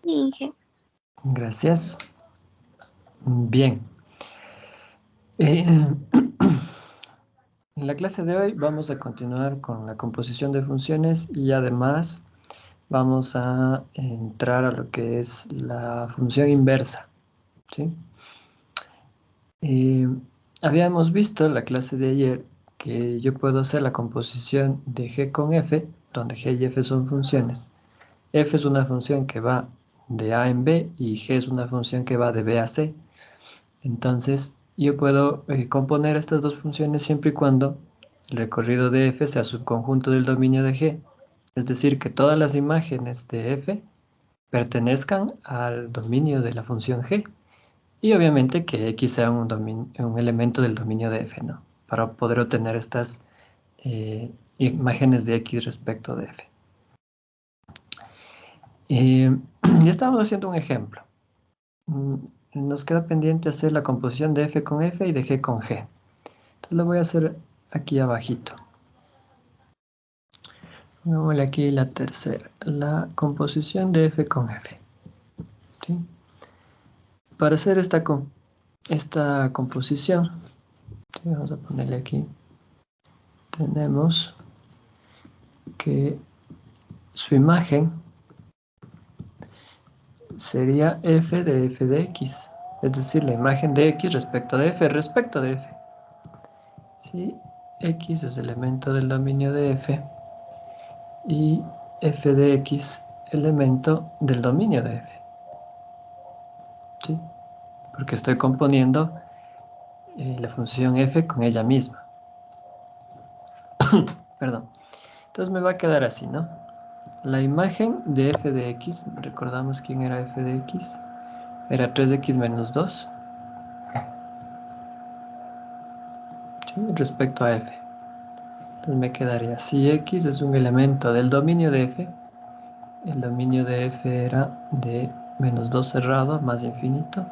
Inge. Gracias. Bien. En la clase de hoy vamos a continuar con la composición de funciones y además vamos a entrar a lo que es la función inversa, ¿sí? Habíamos visto en la clase de ayer que yo puedo hacer la composición de g con f, donde g y f son funciones. F es una función que va de a en b y g es una función que va de b a c. Entonces, yo puedo componer estas dos funciones siempre y cuando el recorrido de f sea subconjunto del dominio de g. Es decir, que todas las imágenes de f pertenezcan al dominio de la función g. Y obviamente que x sea un elemento del dominio de f, ¿no? Para poder obtener estas imágenes de x respecto de f. Ya estábamos haciendo un ejemplo. Nos queda pendiente hacer la composición de f con f y de g con g. Entonces lo voy a hacer aquí abajito. Pongámosle aquí la tercera, la composición de f con f. ¿Sí? Para hacer esta composición, ¿sí? Vamos a ponerle aquí, tenemos que su imagen sería f de x, es decir, la imagen de x respecto de f. ¿Sí? X es elemento del dominio de f y f de x elemento del dominio de f. ¿Sí? Porque estoy componiendo la función f con ella misma. Perdón. Entonces me va a quedar así, ¿no? La imagen de f de x, recordamos quién era f de x, era 3x menos 2, ¿sí? Respecto a f. Entonces me quedaría, si x es un elemento del dominio de f, el dominio de f era de menos 2 cerrado más infinito.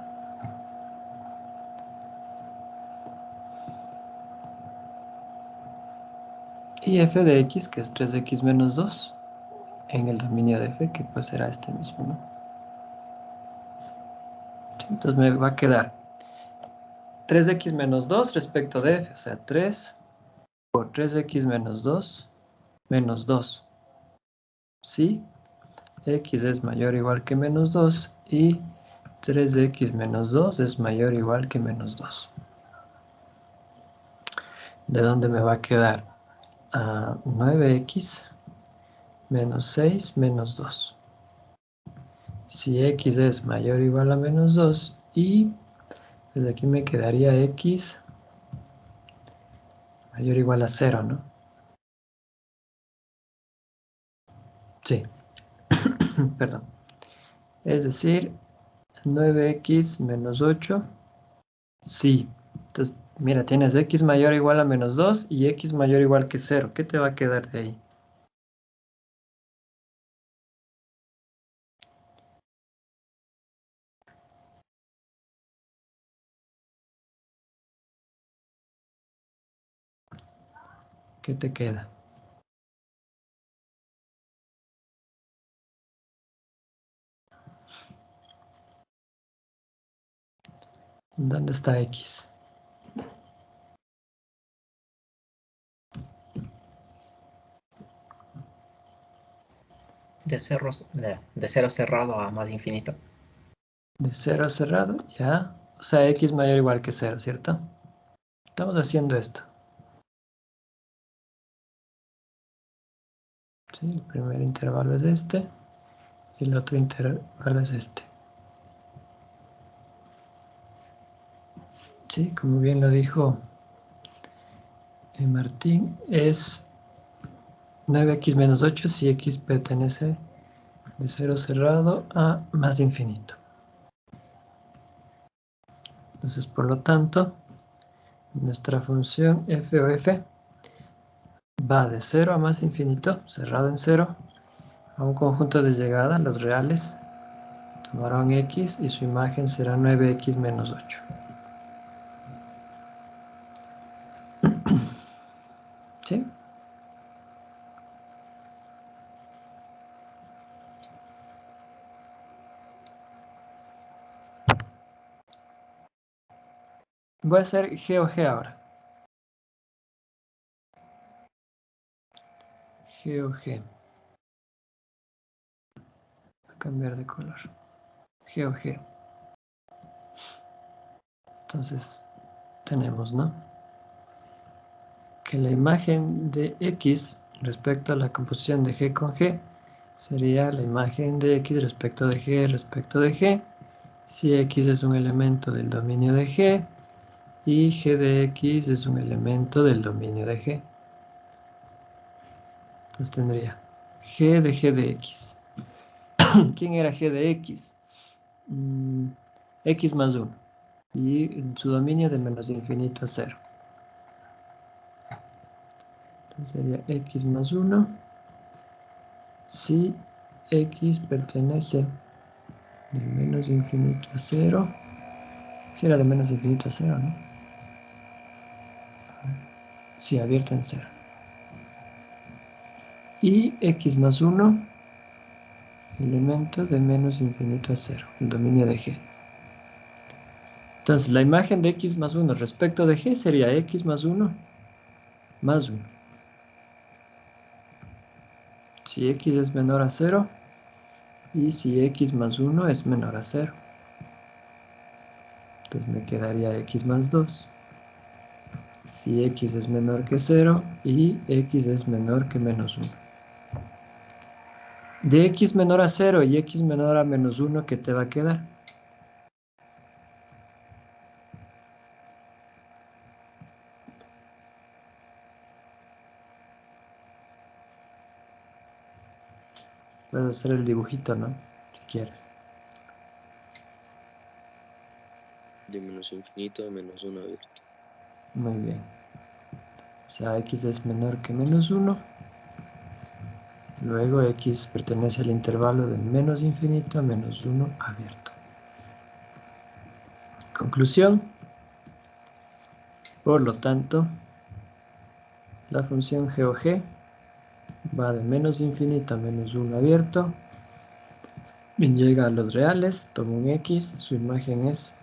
Y f de x, que es 3x menos 2, en el dominio de f, que pues será este mismo, ¿no? Entonces me va a quedar 3x menos 2 respecto de f, o sea, 3 por 3x menos 2, menos 2. Si x es mayor o igual que menos 2 y 3x menos 2 es mayor o igual que menos 2. ¿De dónde me va a quedar? 9x menos 6 menos 2. Si x es mayor o igual a menos 2 y desde aquí me quedaría x mayor o igual a 0, ¿no? Sí, perdón. Es decir, 9x menos 8, sí. Entonces, mira, tienes x mayor o igual a menos 2 y x mayor o igual que 0. ¿Qué te va a quedar de ahí? ¿Qué te queda? ¿Dónde está x? De cero cerrado a más infinito. De 0 cerrado, ya. O sea, x mayor o igual que 0, ¿cierto? Estamos haciendo esto. ¿Sí? El primer intervalo es este y el otro intervalo es este. Sí, como bien lo dijo Martín, es 9x menos 8 si x pertenece de 0 cerrado a más infinito. Entonces, por lo tanto, nuestra función f o f va de 0 a más infinito, cerrado en 0, a un conjunto de llegada, las reales, tomarán x y su imagen será 9x menos 8. ¿Sí? Voy a hacer G o G ahora. G o G. Voy a cambiar de color. G o G. Entonces, tenemos, ¿no? Que la imagen de X respecto a la composición de G con G sería la imagen de X respecto de G, si X es un elemento del dominio de G y G de X es un elemento del dominio de G. Entonces tendría G de X. ¿Quién era G de X? X más 1 y su dominio de menos infinito a 0. Entonces sería X más 1 si X pertenece de menos infinito a 0. Si era de menos infinito a 0, ¿no? Sí, abierta en 0. Y X más 1, elemento de menos infinito a 0, el dominio de G. Entonces, la imagen de X más 1 respecto de G sería X más 1 más 1. Si X es menor a 0 y si X más 1 es menor a 0. Entonces me quedaría X más 2. Si X es menor que 0 y X es menor que menos 1. De X menor a 0 y X menor a menos 1, ¿qué te va a quedar? Puedes hacer el dibujito, ¿no? Si quieres. De menos infinito a menos 1 abierto. Muy bien. O sea, X es menor que menos 1. Luego X pertenece al intervalo de menos infinito a menos 1 abierto. Conclusión. Por lo tanto, la función g o g va de menos infinito a menos 1 abierto. Bien, llega a los reales, toma un X, su imagen es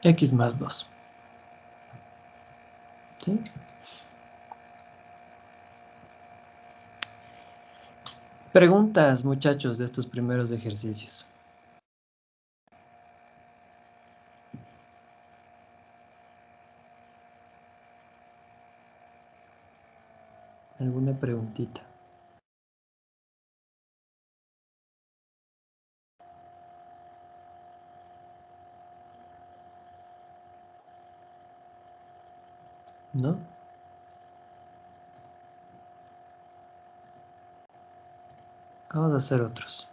X más 2. ¿Sí? Preguntas, muchachos, de estos primeros ejercicios. ¿Alguna preguntita? ¿No? Vamos a hacer otros.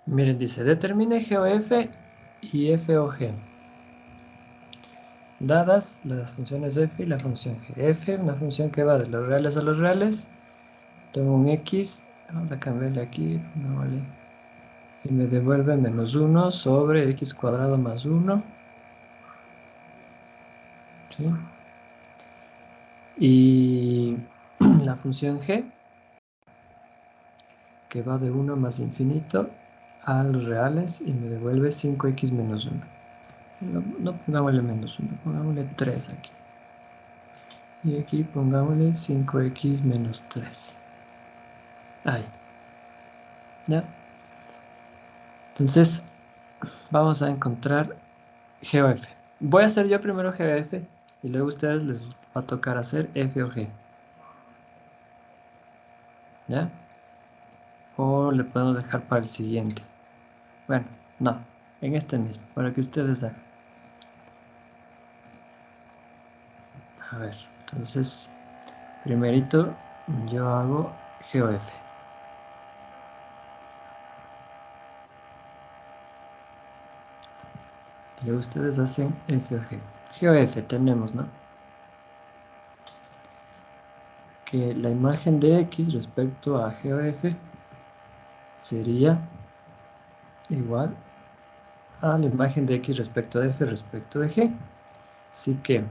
Miren, dice, determine G o F y F o G. Dadas las funciones f y la función g. F, una función que va de los reales a los reales. Tengo un x, vamos a cambiarle aquí, pongámosle, y me devuelve menos 1 sobre x cuadrado más 1. ¿Sí? Y la función g, que va de 1 más infinito a los reales y me devuelve 5x menos 1. No pongámosle menos 1, pongámosle 3 aquí. Y aquí pongámosle 5x menos 3. Ahí. ¿Ya? Entonces, vamos a encontrar G o F. Voy a hacer yo primero G o F y luego a ustedes les va a tocar hacer F o G. ¿Ya? O le podemos dejar para el siguiente. Bueno, no, en este mismo, para que ustedes hagan. A ver, entonces, primerito yo hago G o F. Luego ustedes hacen F o G. G o F tenemos, ¿no? que la imagen de X respecto a G o F sería igual a la imagen de X respecto de F respecto de G. Así que,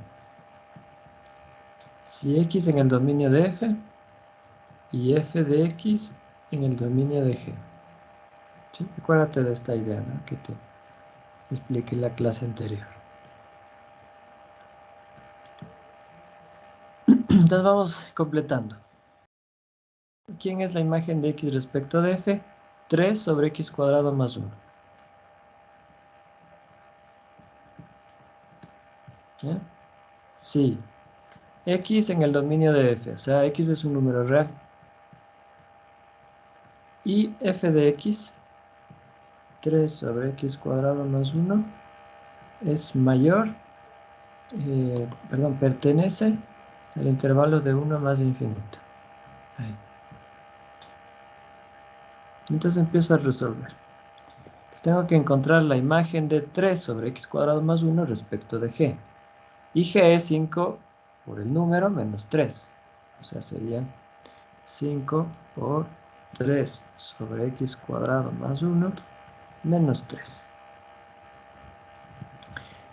si X en el dominio de F y F de X en el dominio de G. ¿Sí? Acuérdate de esta idea, ¿no?, que te expliqué en la clase anterior. Entonces vamos completando. ¿Quién es la imagen de X respecto de F? 3 sobre X cuadrado más 1. ¿Ya? Sí. X en el dominio de F, o sea, X es un número real. Y F de X, 3 sobre X cuadrado más 1, es mayor, pertenece al intervalo de 1 más infinito. Ahí. Entonces empiezo a resolver. Entonces tengo que encontrar la imagen de 3 sobre X cuadrado más 1 respecto de G. Y G es 5 por el número menos 3. O sea, sería 5 por 3 sobre X cuadrado más 1 menos 3.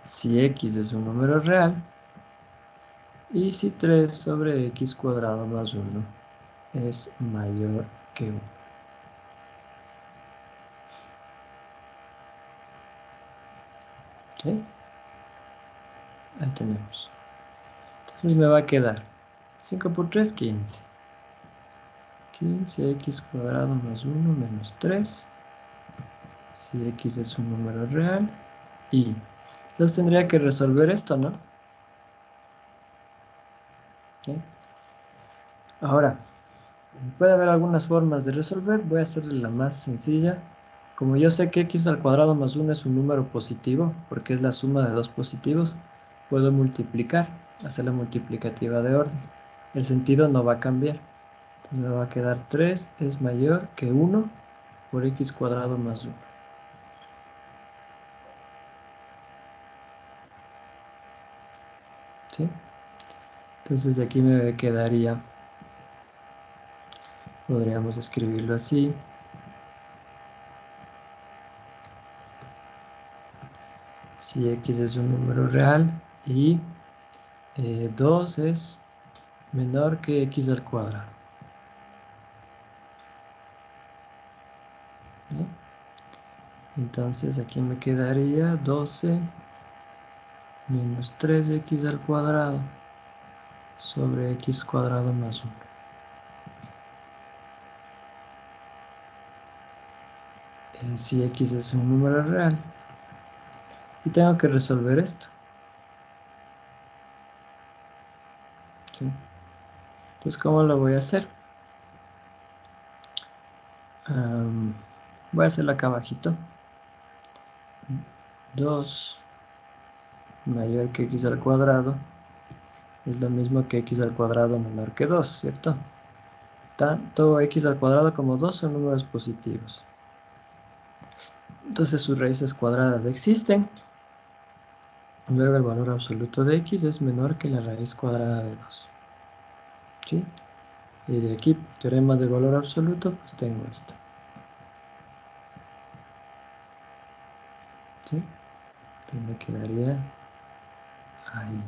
Si X es un número real, y si 3 sobre X cuadrado más 1 es mayor que 1. ¿Sí? Ahí tenemos. Entonces me va a quedar 5 por 3, 15. 15x cuadrado más 1 menos 3. Si X es un número real. Y entonces tendría que resolver esto, ¿no? ¿Sí? Ahora, puede haber algunas formas de resolver. Voy a hacerle la más sencilla. Como yo sé que X al cuadrado más 1 es un número positivo, porque es la suma de dos positivos, puedo multiplicar, hacer la multiplicativa de orden. El sentido no va a cambiar. Entonces me va a quedar 3 es mayor que 1 por X cuadrado más 1. ¿Sí? Entonces de aquí me quedaría, podríamos escribirlo así. Si X es un número real y 2 es menor que X al cuadrado. ¿Sí? Entonces aquí me quedaría 12 menos 3x al cuadrado sobre X cuadrado más 1. Si X es un número real. Y tengo que resolver esto. ¿Sí? Entonces, ¿cómo lo voy a hacer? Voy a hacerlo acá abajito. 2 mayor que X al cuadrado es lo mismo que X al cuadrado menor que 2, ¿cierto? Tanto X al cuadrado como 2 son números positivos. Entonces sus raíces cuadradas existen. Luego el valor absoluto de X es menor que la raíz cuadrada de 2. ¿Sí? Y de aquí, teorema del valor absoluto, pues tengo esto. ¿Sí? Que me quedaría ahí.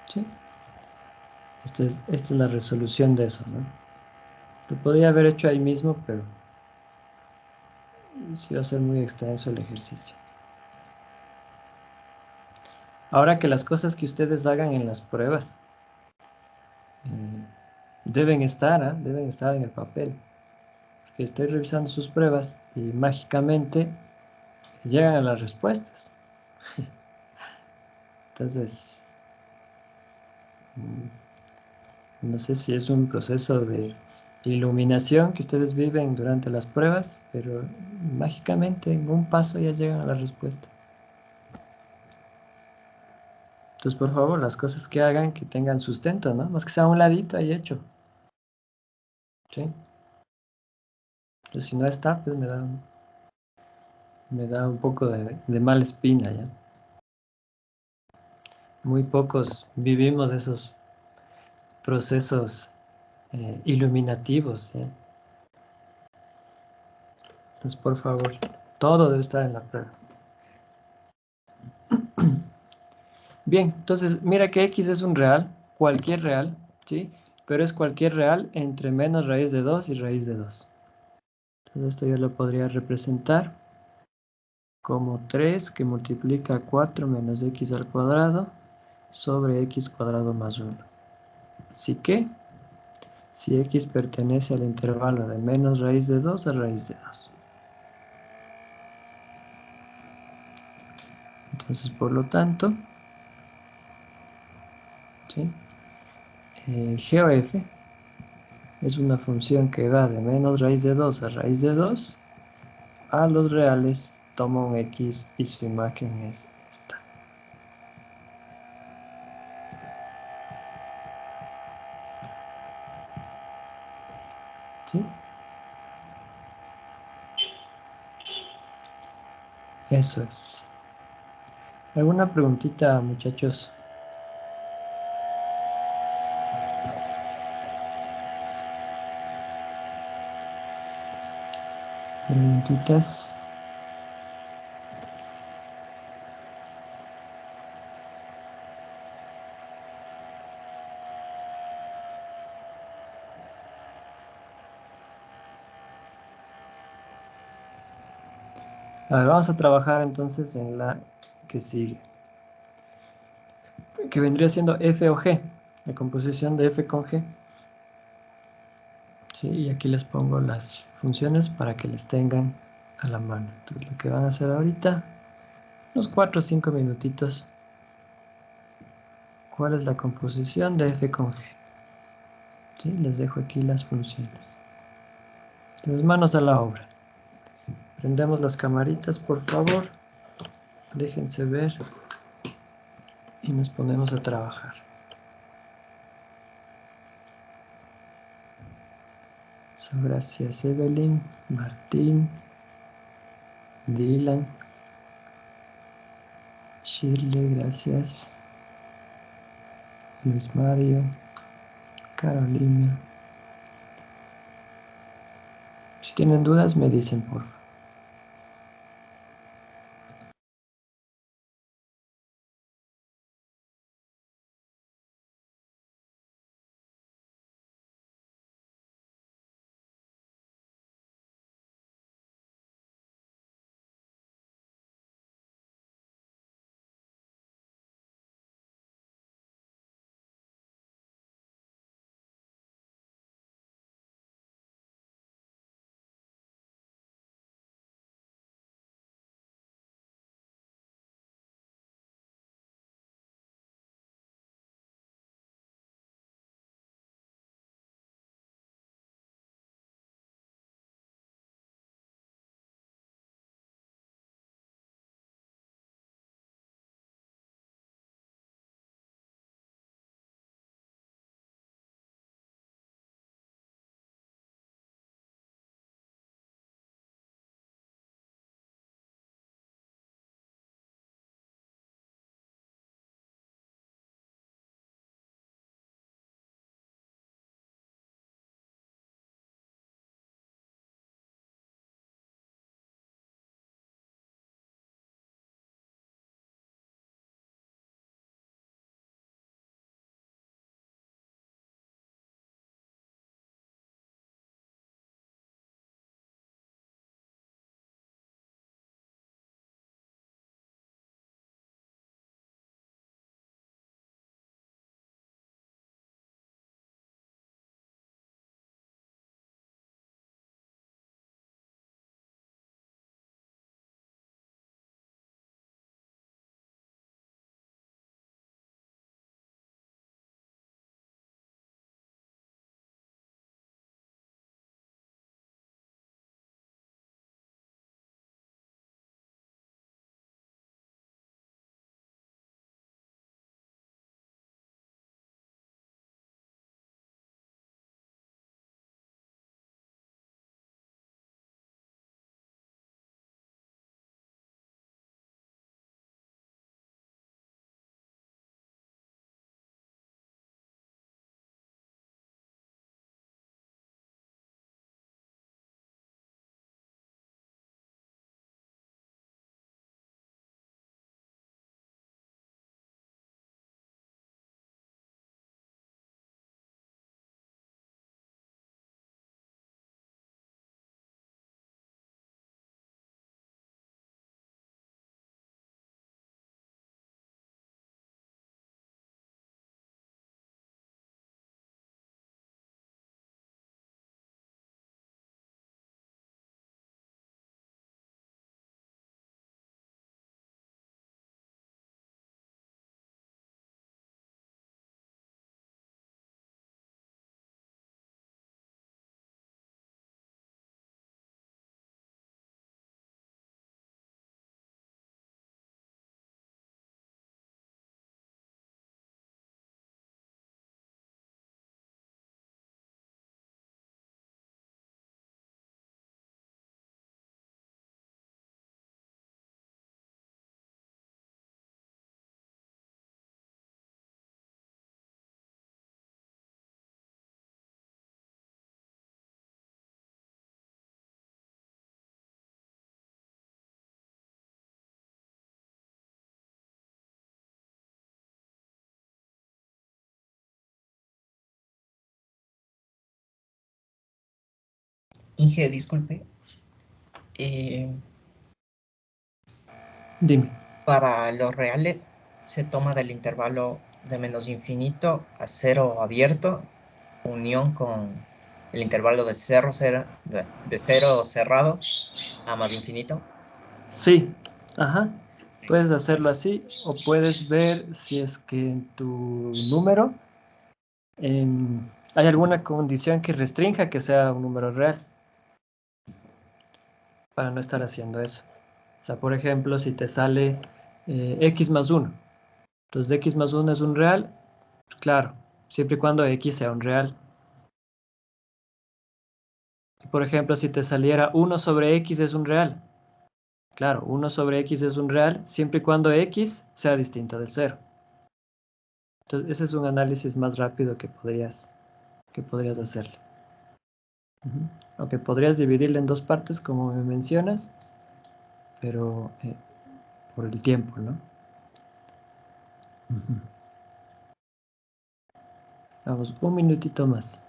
¿Sí? Esta es la resolución de eso, ¿no? Lo podría haber hecho ahí mismo, pero sí va a ser muy extenso el ejercicio. Ahora que las cosas que ustedes hagan en las pruebas deben estar en el papel. Porque estoy revisando sus pruebas y mágicamente llegan a las respuestas. Entonces, no sé si es un proceso de iluminación que ustedes viven durante las pruebas, pero mágicamente en un paso ya llegan a la respuesta. Entonces, por favor, las cosas que hagan que tengan sustento, ¿no? Más que sea a un ladito ahí hecho. ¿Sí? Entonces, si no está, pues me da un poco de mala espina ya. Muy pocos vivimos esos procesos iluminativos, ¿sí? Entonces, por favor, todo debe estar en la prueba. Bien, entonces mira que x es un real, cualquier real, ¿sí? Pero es cualquier real entre menos raíz de 2 y raíz de 2. Entonces esto yo lo podría representar como 3 que multiplica 4 menos x al cuadrado sobre x cuadrado más 1. Así que, si x pertenece al intervalo de menos raíz de 2 a raíz de 2. Entonces, por lo tanto, ¿sí? G o f es una función que va de menos raíz de 2 a raíz de 2 a los reales, toma un x y su imagen es esta. ¿Sí? Eso es. ¿Alguna preguntita, muchachos? Preguntitas. A ver, vamos a trabajar entonces en la que sigue, que vendría siendo f o g, la composición de f con g. Sí, y aquí les pongo las funciones para que les tengan a la mano. Entonces lo que van a hacer ahorita, unos 4 o 5 minutitos, ¿cuál es la composición de f con g? Sí, les dejo aquí las funciones. Entonces manos a la obra. Prendemos las camaritas, por favor. Déjense ver y nos ponemos a trabajar. Gracias Evelyn, Martín, Dylan, Shirley, gracias. Luis Mario, Carolina. Si tienen dudas me dicen por favor. Inge, disculpe. Dime. Para los reales se toma del intervalo de menos infinito a cero abierto, unión con el intervalo de cero cerrado a más infinito. Sí, ajá. Puedes hacerlo así o puedes ver si es que en tu número hay alguna condición que restrinja que sea un número real para no estar haciendo eso. O sea, por ejemplo, si te sale x más 1, entonces x más 1 es un real, claro, siempre y cuando x sea un real. Y por ejemplo, si te saliera 1 sobre x es un real, claro, 1 sobre x es un real siempre y cuando x sea distinta del 0. Entonces, ese es un análisis más rápido que podrías hacerle. Aunque podrías dividirlo en dos partes, como me mencionas, pero por el tiempo, ¿no? Vamos, un minutito más.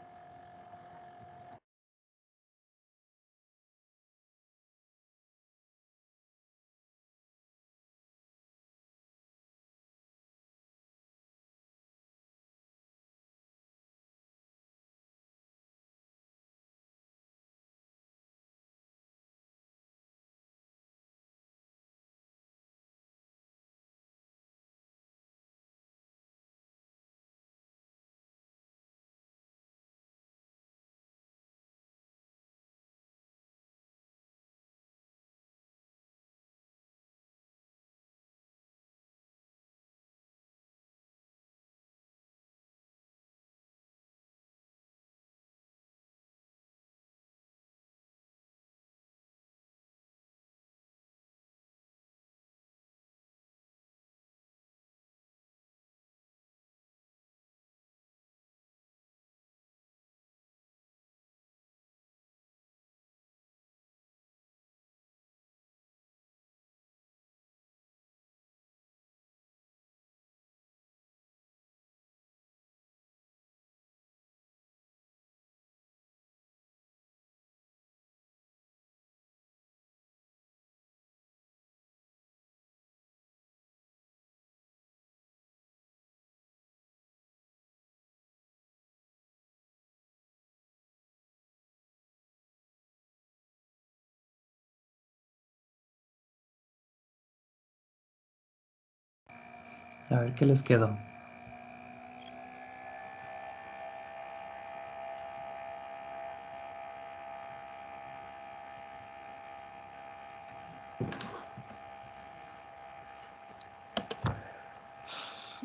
A ver qué les quedó.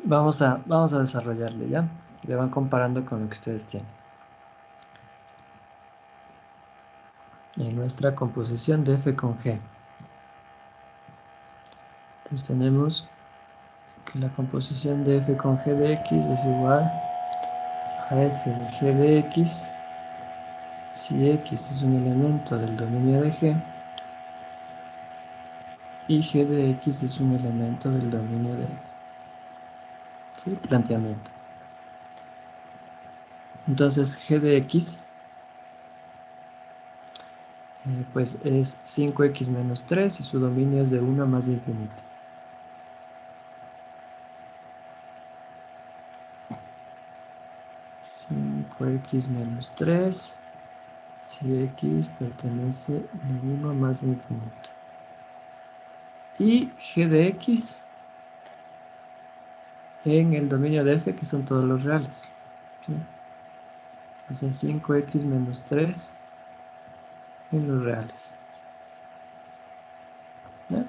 Vamos a desarrollarle, ¿ya? Le van comparando con lo que ustedes tienen. En nuestra composición de f con g. Entonces tenemos que la composición de f con g de x es igual a f de g de x si x es un elemento del dominio de g y g de x es un elemento del dominio de f. ¿Sí? Planteamiento. Entonces g de x pues es 5x menos 3 y su dominio es de 1 más infinito. 5x menos 3 si x pertenece de 1 más infinito. Y g de x en el dominio de f, que son todos los reales. ¿Sí? Entonces 5x menos 3 en los reales. ¿Ya?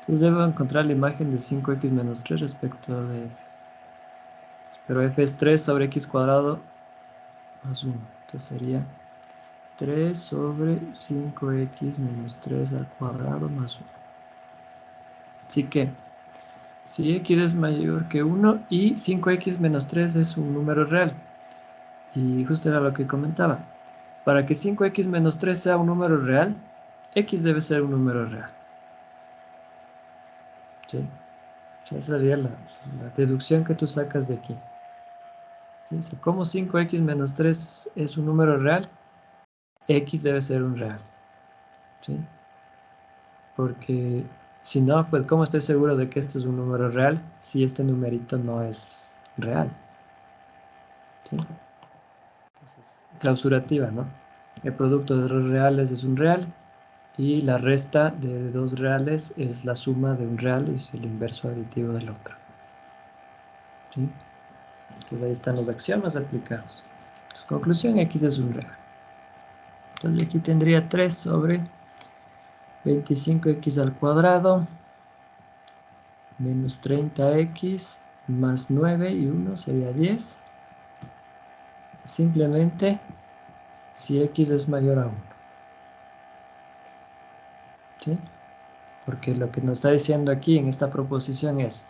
Entonces debo encontrar la imagen de 5x menos 3 respecto de f. Pero f es 3 sobre x cuadrado más 1. Entonces sería 3 sobre 5x menos 3 al cuadrado más 1. Así que si x es mayor que 1 y 5x menos 3 es un número real. Y justo era lo que comentaba. Para que 5x menos 3 sea un número real, x debe ser un número real. ¿Sí? Esa sería la deducción que tú sacas de aquí. ¿Sí? ¿Cómo 5x menos 3 es un número real? X debe ser un real, ¿sí? Porque si no, pues ¿cómo estoy seguro de que este es un número real si este numerito no es real? ¿Sí? Entonces, clausurativa, ¿no? El producto de dos reales es un real y la resta de dos reales es la suma de un real y es el inverso aditivo del otro. ¿Sí? Entonces ahí están los axiomas aplicados. Entonces, conclusión, X es un real. Entonces aquí tendría 3 sobre 25x al cuadrado menos 30x más 9 y 1 sería 10. Simplemente si x es mayor a 1. ¿Sí? Porque lo que nos está diciendo aquí en esta proposición es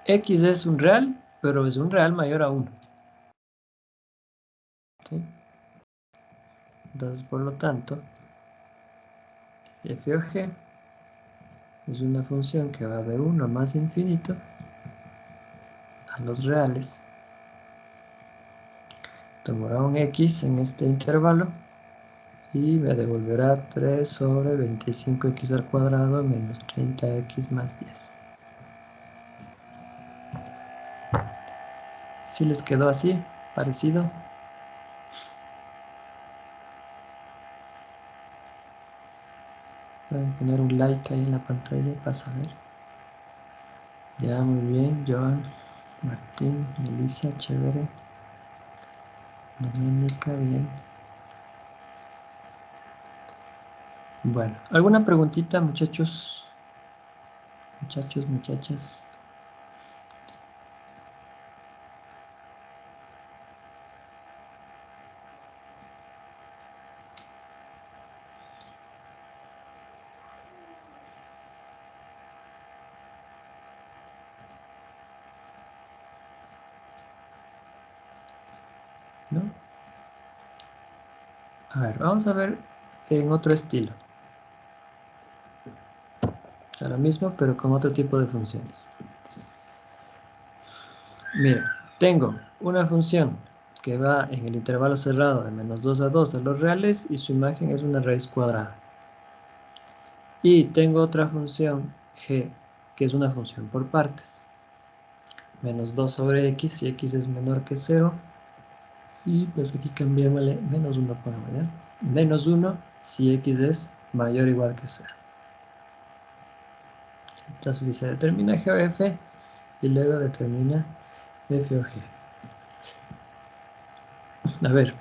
x es un real, pero es un real mayor a 1. ¿Sí? Entonces, por lo tanto, f o g es una función que va de 1 a más infinito a los reales. Tomará un x en este intervalo y me devolverá 3 sobre 25x al cuadrado menos 30x más 10. ¿Sí les quedó así? ¿Parecido? Pueden poner un like ahí en la pantalla para saber. Ya, muy bien, Joan, Martín, Melissa, chévere. Doménica, bien. Bueno, ¿alguna preguntita, muchachos? Muchachos, muchachas. ¿No? A ver, vamos a ver en otro estilo. O sea, lo mismo, pero con otro tipo de funciones. Mira, tengo una función que va en el intervalo cerrado de menos 2 a 2 de los reales y su imagen es una raíz cuadrada. Y tengo otra función g, que es una función por partes. Menos 2 sobre x si x es menor que 0. Y pues aquí cambiémosle menos 1 por ¿ya? Menos 1 si x es mayor o igual que 0. Entonces dice determina g o f y luego determina f o g. A ver,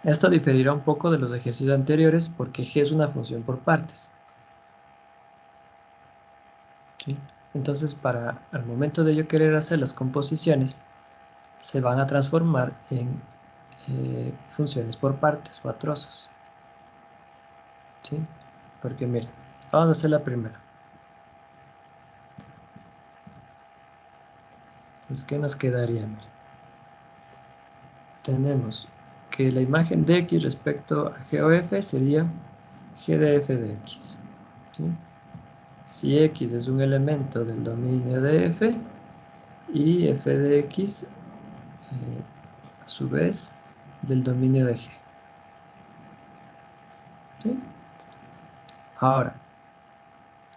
esto diferirá un poco de los ejercicios anteriores porque g es una función por partes. ¿Sí? Entonces, al momento de yo querer hacer las composiciones, se van a transformar en funciones por partes o a trozos. ¿Sí? Porque miren, vamos a hacer la primera. Entonces, ¿qué nos quedaría? Miren. Tenemos que la imagen de x respecto a g o f sería g de f de x. ¿Sí? Si x es un elemento del dominio de f y f de x a su vez del dominio de g. ¿Sí? Ahora,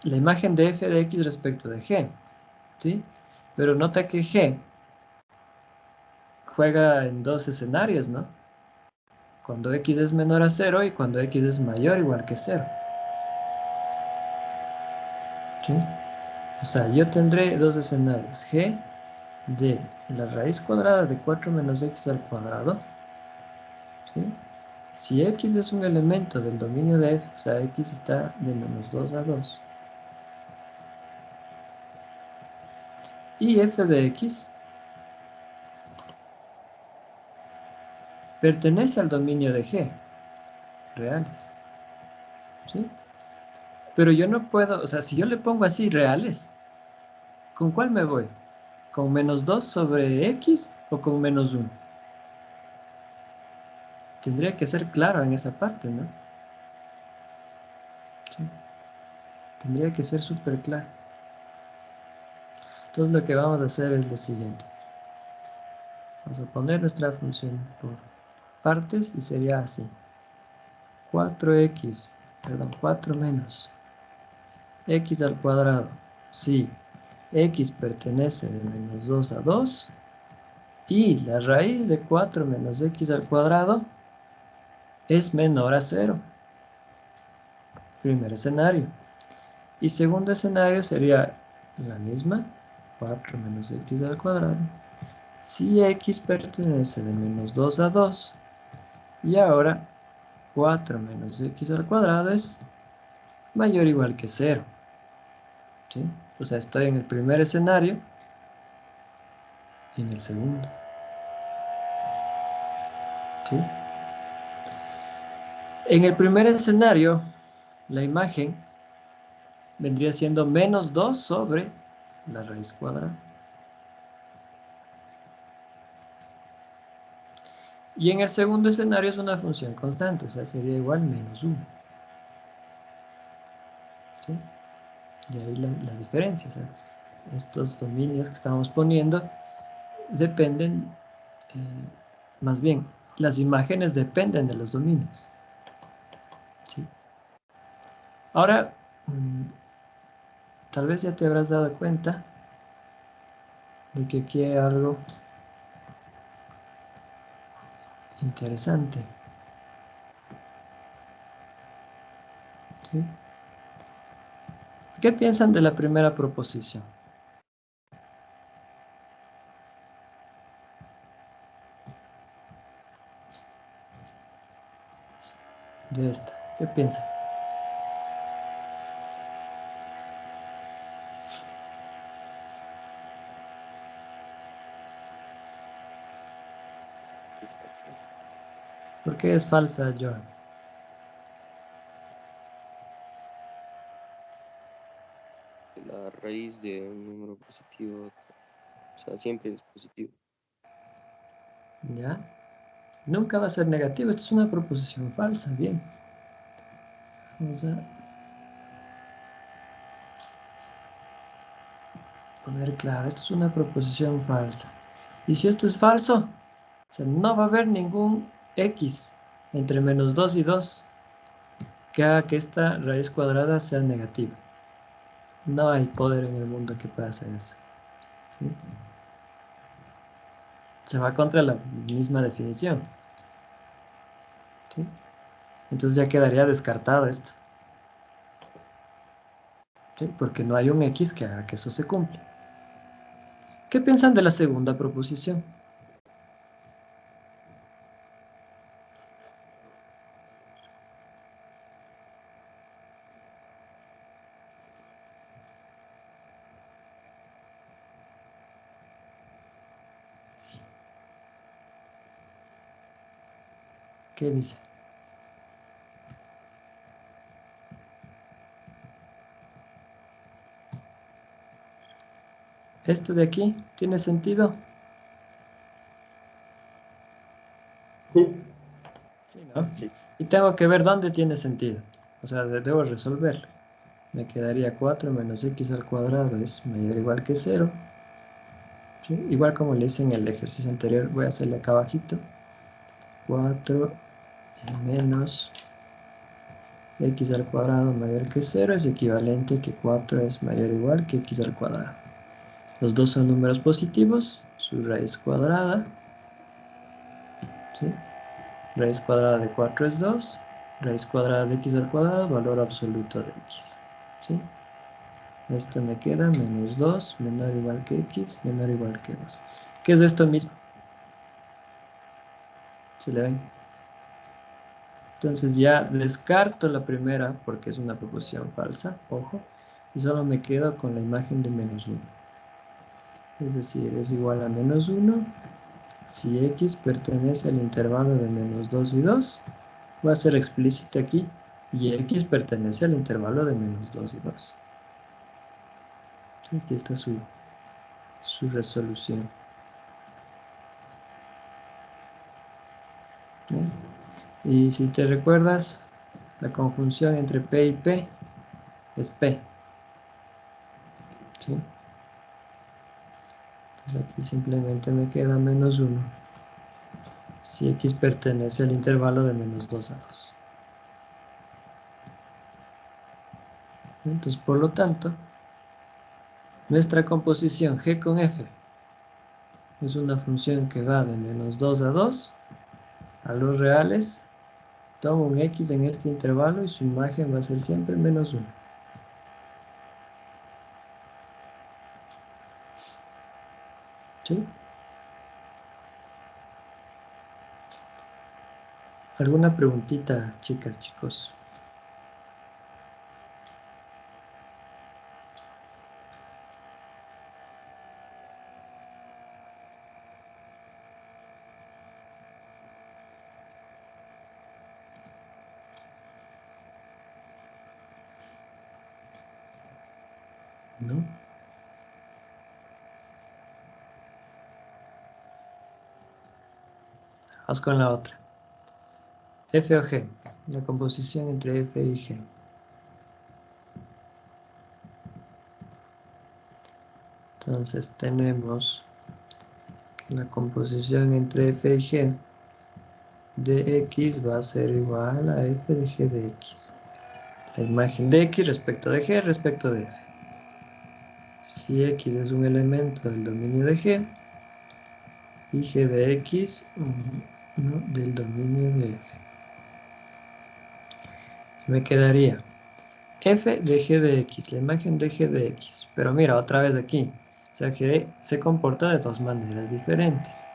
la imagen de f de x respecto de g. ¿Sí? Pero nota que g juega en dos escenarios, ¿no? Cuando x es menor a 0 y cuando x es mayor o igual que 0. ¿Sí? O sea, yo tendré dos escenarios. G de la raíz cuadrada de 4 menos x al cuadrado. ¿Sí? Si x es un elemento del dominio de f, o sea, x está de menos 2 a 2. Y f de x pertenece al dominio de g, reales. ¿Sí? Pero yo no puedo, o sea, si yo le pongo así reales, ¿con cuál me voy? ¿Con menos 2 sobre x o con menos 1? Tendría que ser claro en esa parte, ¿no? ¿Sí? Tendría que ser súper claro. Entonces lo que vamos a hacer es lo siguiente. Vamos a poner nuestra función por partes y sería así. 4x, perdón, 4 menos x al cuadrado. Si x pertenece de menos 2 a 2 y la raíz de 4 menos x al cuadrado es menor a 0. Primer escenario. Y segundo escenario sería la misma, 4 menos x al cuadrado. Si x pertenece de menos 2 a 2, y ahora 4 menos x al cuadrado es mayor o igual que 0. ¿Sí? O sea, estoy en el primer escenario y en el segundo. ¿Sí? En el primer escenario, la imagen vendría siendo menos 2 sobre la raíz cuadrada. Y en el segundo escenario es una función constante, o sea, sería igual menos 1. ¿Sí? De ahí la diferencia. O sea, estos dominios que estamos poniendo dependen, más bien, las imágenes dependen de los dominios. ¿Sí? Ahora, tal vez ya te habrás dado cuenta de que aquí hay algo interesante. ¿Sí? ¿Qué piensan de la primera proposición? De esta. ¿Qué piensan? Es falsa. ¿Por qué es falsa, Joan? La raíz de un número positivo, o sea, siempre es positivo. ¿Ya? Nunca va a ser negativo. Esto es una proposición falsa. Bien. Vamos a poner claro. Esto es una proposición falsa. Y si esto es falso, o sea, no va a haber ningún x entre menos 2 y 2 que haga que esta raíz cuadrada sea negativa. No hay poder en el mundo que pueda hacer eso. ¿Sí? Se va contra la misma definición. ¿Sí? Entonces ya quedaría descartado esto. ¿Sí? Porque no hay un x que haga que eso se cumpla. ¿Qué piensan de la segunda proposición? ¿Qué dice? ¿Esto de aquí tiene sentido? Sí, Sí, ¿no? Sí. Y tengo que ver dónde tiene sentido. O sea, debo resolverlo. Me quedaría 4 menos x al cuadrado es mayor o igual que 0. ¿Sí? Igual como le hice en el ejercicio anterior, voy a hacerle acá abajito. 4 menos x al cuadrado mayor que 0 es equivalente a que 4 es mayor o igual que x al cuadrado. Los dos son números positivos, su raíz cuadrada. ¿Sí? Raíz cuadrada de 4 es 2. Raíz cuadrada de x al cuadrado, valor absoluto de x. ¿Sí? Esto me queda menos 2, menor o igual que x, menor o igual que 2. ¿Qué es esto mismo? ¿Se le ven? Entonces ya descarto la primera porque es una proposición falsa, ojo, y solo me quedo con la imagen de menos 1. Es decir, es igual a menos 1 si x pertenece al intervalo de menos 2 y 2. Voy a ser explícito aquí, y x pertenece al intervalo de menos 2 y 2. Aquí está su resolución. ¿Bien? Y si te recuerdas, la conjunción entre P y P es P. ¿Sí? Entonces aquí simplemente me queda menos 1. si x pertenece al intervalo de menos 2 a 2. Entonces, por lo tanto, nuestra composición g con f es una función que va de menos 2 a 2 a los reales. Tomo un x en este intervalo y su imagen va a ser siempre menos 1. ¿Sí? ¿Alguna preguntita, chicas, chicos? ¿No? Vamos con la otra. F o G, la composición entre F y G. Entonces tenemos que la composición entre F y G de X va a ser igual a F de G de X. La imagen de X respecto de G respecto de F. Si X es un elemento del dominio de G y G de X del dominio de F. Me quedaría F de G de X, la imagen de G de X. Pero mira, otra vez aquí. O sea, G se comporta de dos maneras diferentes.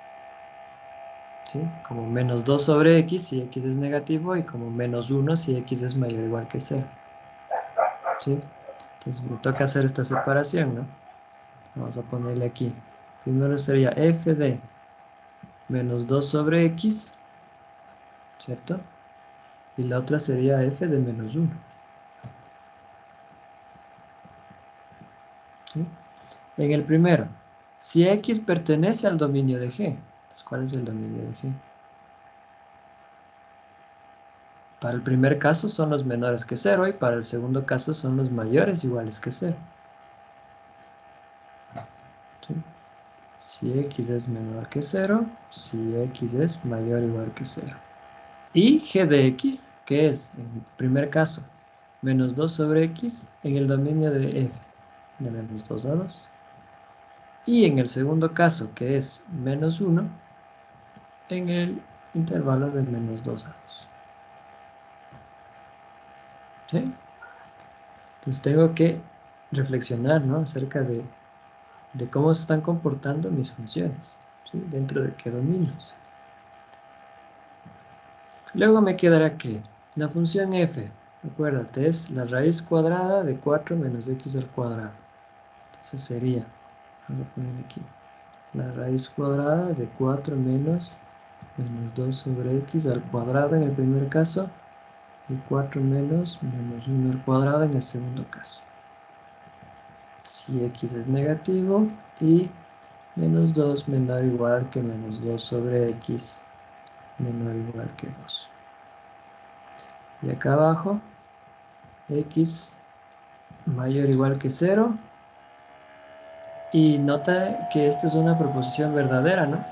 ¿Sí? Como menos 2 sobre X si X es negativo y como menos 1 si X es mayor o igual que 0. ¿Sí? Entonces me toca hacer esta separación, ¿no? Vamos a ponerle aquí. Primero sería F de menos 2 sobre X, ¿cierto? Y la otra sería F de menos 1. ¿Sí? En el primero, si X pertenece al dominio de G, pues ¿cuál es el dominio de G? Para el primer caso son los menores que 0 y para el segundo caso son los mayores iguales que 0. ¿Sí? Si X es menor que 0, si X es mayor o igual que 0. Y G de X, que es, en el primer caso, menos 2 sobre X en el dominio de F, de menos 2 a 2. Y en el segundo caso, que es menos 1, en el intervalo de menos 2 a 2. ¿Sí? Entonces tengo que reflexionar, ¿no?, acerca de cómo se están comportando mis funciones, ¿sí? Dentro de qué dominios. Luego me quedará que la función f, acuérdate, es la raíz cuadrada de 4 menos x al cuadrado. Entonces sería, vamos a poner aquí, la raíz cuadrada de 4 menos 2 sobre x al cuadrado en el primer caso y 4 menos 1 al cuadrado en el segundo caso. Si x es negativo y menos 2 menor o igual que menos 2 sobre x menor o igual que 2. Y acá abajo, x mayor o igual que 0. Y nota que esta es una proposición verdadera, ¿no?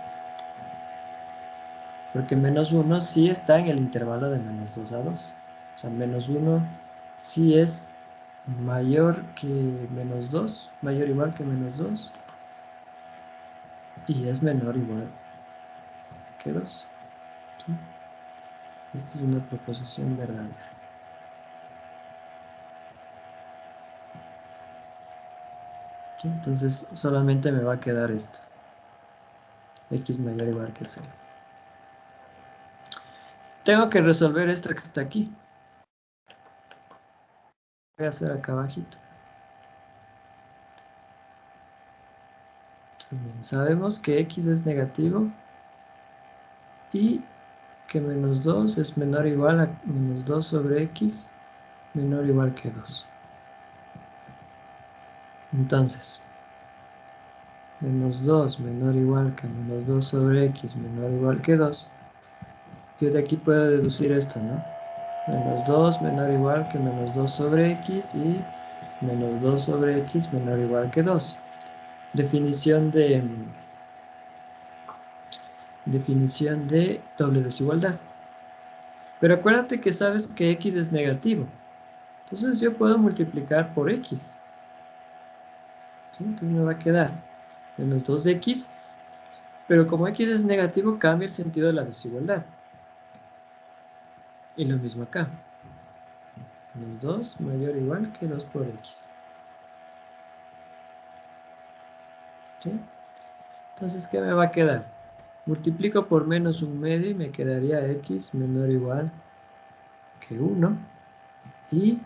Porque menos 1 sí está en el intervalo de menos 2 a 2. O sea, menos 1 sí es mayor que menos 2, mayor o igual que menos 2. Y es menor o igual que 2. ¿Sí? Esta es una proposición verdadera. ¿Sí? Entonces solamente me va a quedar esto. X mayor o igual que 0. Tengo que resolver esta que está aquí. Voy a hacer acá abajito. Bien, sabemos que x es negativo y que menos 2 es menor o igual a menos 2 sobre x menor o igual que 2. Entonces, menos 2 menor o igual que menos 2 sobre x menor o igual que 2. Yo de aquí puedo deducir esto, ¿no? Menos 2 menor o igual que menos 2 sobre x y menos 2 sobre x menor o igual que 2. Definición de definición de doble desigualdad. Pero acuérdate que sabes que x es negativo. Entonces yo puedo multiplicar por x. ¿Sí? Entonces me va a quedar menos 2x. Pero como x es negativo, cambia el sentido de la desigualdad. Y lo mismo acá. Menos 2 mayor o igual que 2 por x. ¿Sí? Entonces, ¿qué me va a quedar? Multiplico por menos 1/2 y me quedaría x menor o igual que 1. Y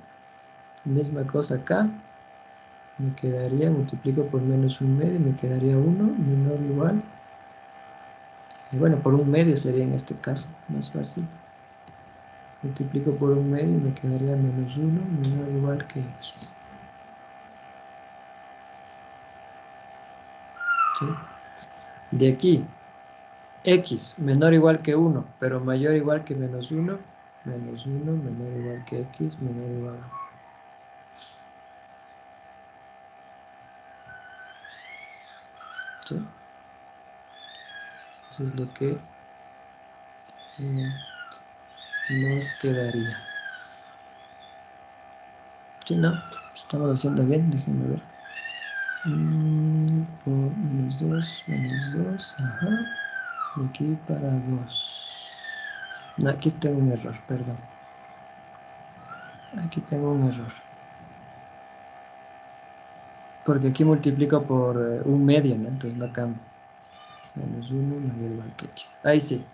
misma cosa acá. Me quedaría, multiplico por menos 1/2 y me quedaría 1 menor o igual. Y bueno, por 1/2 sería en este caso, más fácil. Multiplico por 1/2 y me quedaría menos 1 menor o igual que x. ¿Sí? De aquí, x menor o igual que 1, pero mayor o igual que menos 1, menos 1 menor o igual que x menor o igual a 1. ¿Sí? Eso es lo que nos quedaría. ¿Sí, no? Estamos haciendo bien, déjenme ver. Por menos 2, ajá. De aquí para 2. No, aquí tengo un error, perdón. Aquí tengo un error. Porque aquí multiplico por 1/2, ¿no? Entonces no cambio. Menos 1 mayor o igual que x. Ahí sí.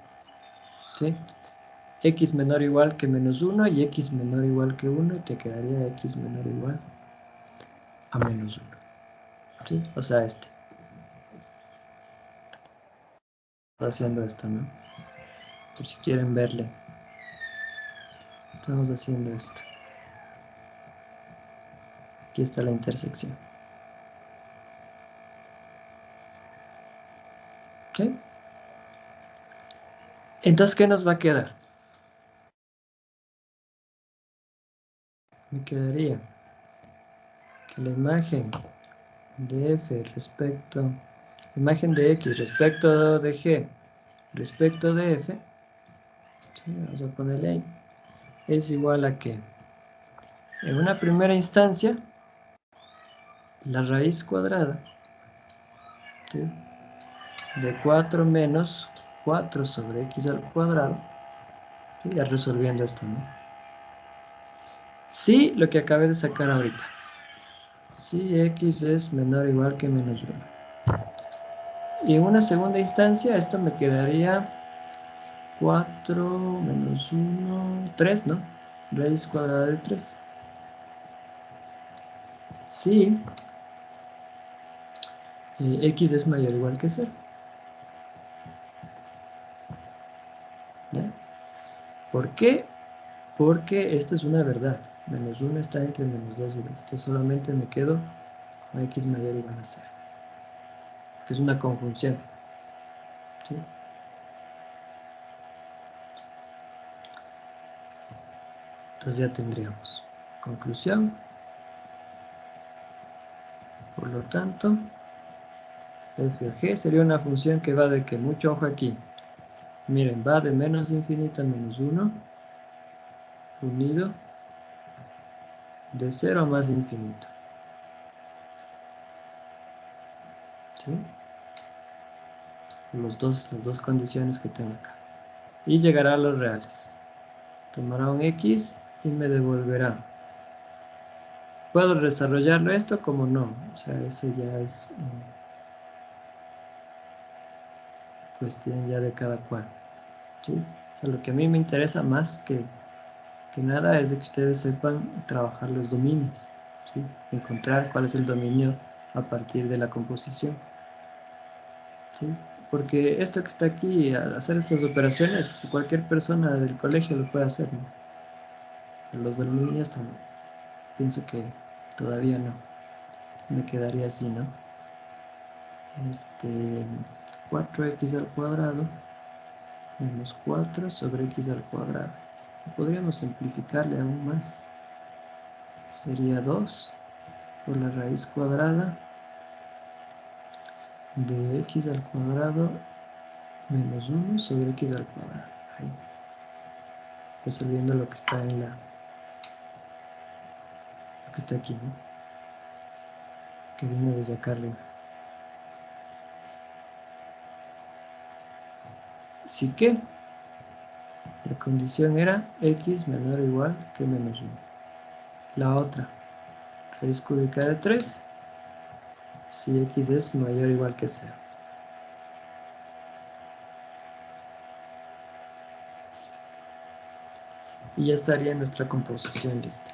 ¿Sí? X menor o igual que menos 1 y x menor o igual que 1 y te quedaría x menor o igual a menos 1. ¿Sí? O sea, este. Estoy haciendo esto, ¿no? Por si quieren verle. Estamos haciendo esto. Aquí está la intersección. ¿Sí? Entonces, ¿qué nos va a quedar? Me quedaría que la imagen de f respecto, imagen de x respecto de g respecto de f, ¿sí? Vamos a ponerle ahí, es igual a que en una primera instancia la raíz cuadrada, ¿sí?, de 4 menos 4 sobre x al cuadrado, ¿sí?, ya resolviendo esto, ¿no? Sí, lo que acabé de sacar ahorita, si x es menor o igual que menos 1. Y en una segunda instancia esto me quedaría 4 menos 1, 3, ¿no? Raíz cuadrada de 3. Sí, x es mayor o igual que 0. ¿Ya? ¿Por qué? Porque esta es una verdad. Menos 1 está entre menos 2 y 2. Entonces solamente me quedo con x mayor o igual a 0. Que es una conjunción. ¿Sí? Entonces ya tendríamos conclusión. Por lo tanto, f o g sería una función que va de que, mucho ojo aquí. Miren, va de menos infinito a menos 1, unido de 0 a más infinito. ¿Sí? Las dos condiciones que tengo acá. Y llegará a los reales. Tomará un x y me devolverá. ¿Puedo desarrollarlo esto? Como no. O sea, eso ya es cuestión ya de cada cual. ¿Sí? O sea, lo que a mí me interesa más que nada es de que ustedes sepan trabajar los dominios. ¿Sí? Encontrar cuál es el dominio a partir de la composición. ¿Sí? Porque esto que está aquí, al hacer estas operaciones, cualquier persona del colegio lo puede hacer, ¿no? Los dominios también. Pienso que todavía no. Me quedaría así, ¿no? 4x al cuadrado menos 4 sobre x al cuadrado. Podríamos simplificarle aún más. Sería 2 por la raíz cuadrada de x al cuadrado Menos 1 sobre x al cuadrado. Ahí. Resolviendo lo que está en la... Lo que está aquí, ¿no? Que viene desde acá arriba. Así que la condición era x menor o igual que menos 1. La otra, raíz cúbica de 3, si x es mayor o igual que 0. Y ya estaría nuestra composición lista.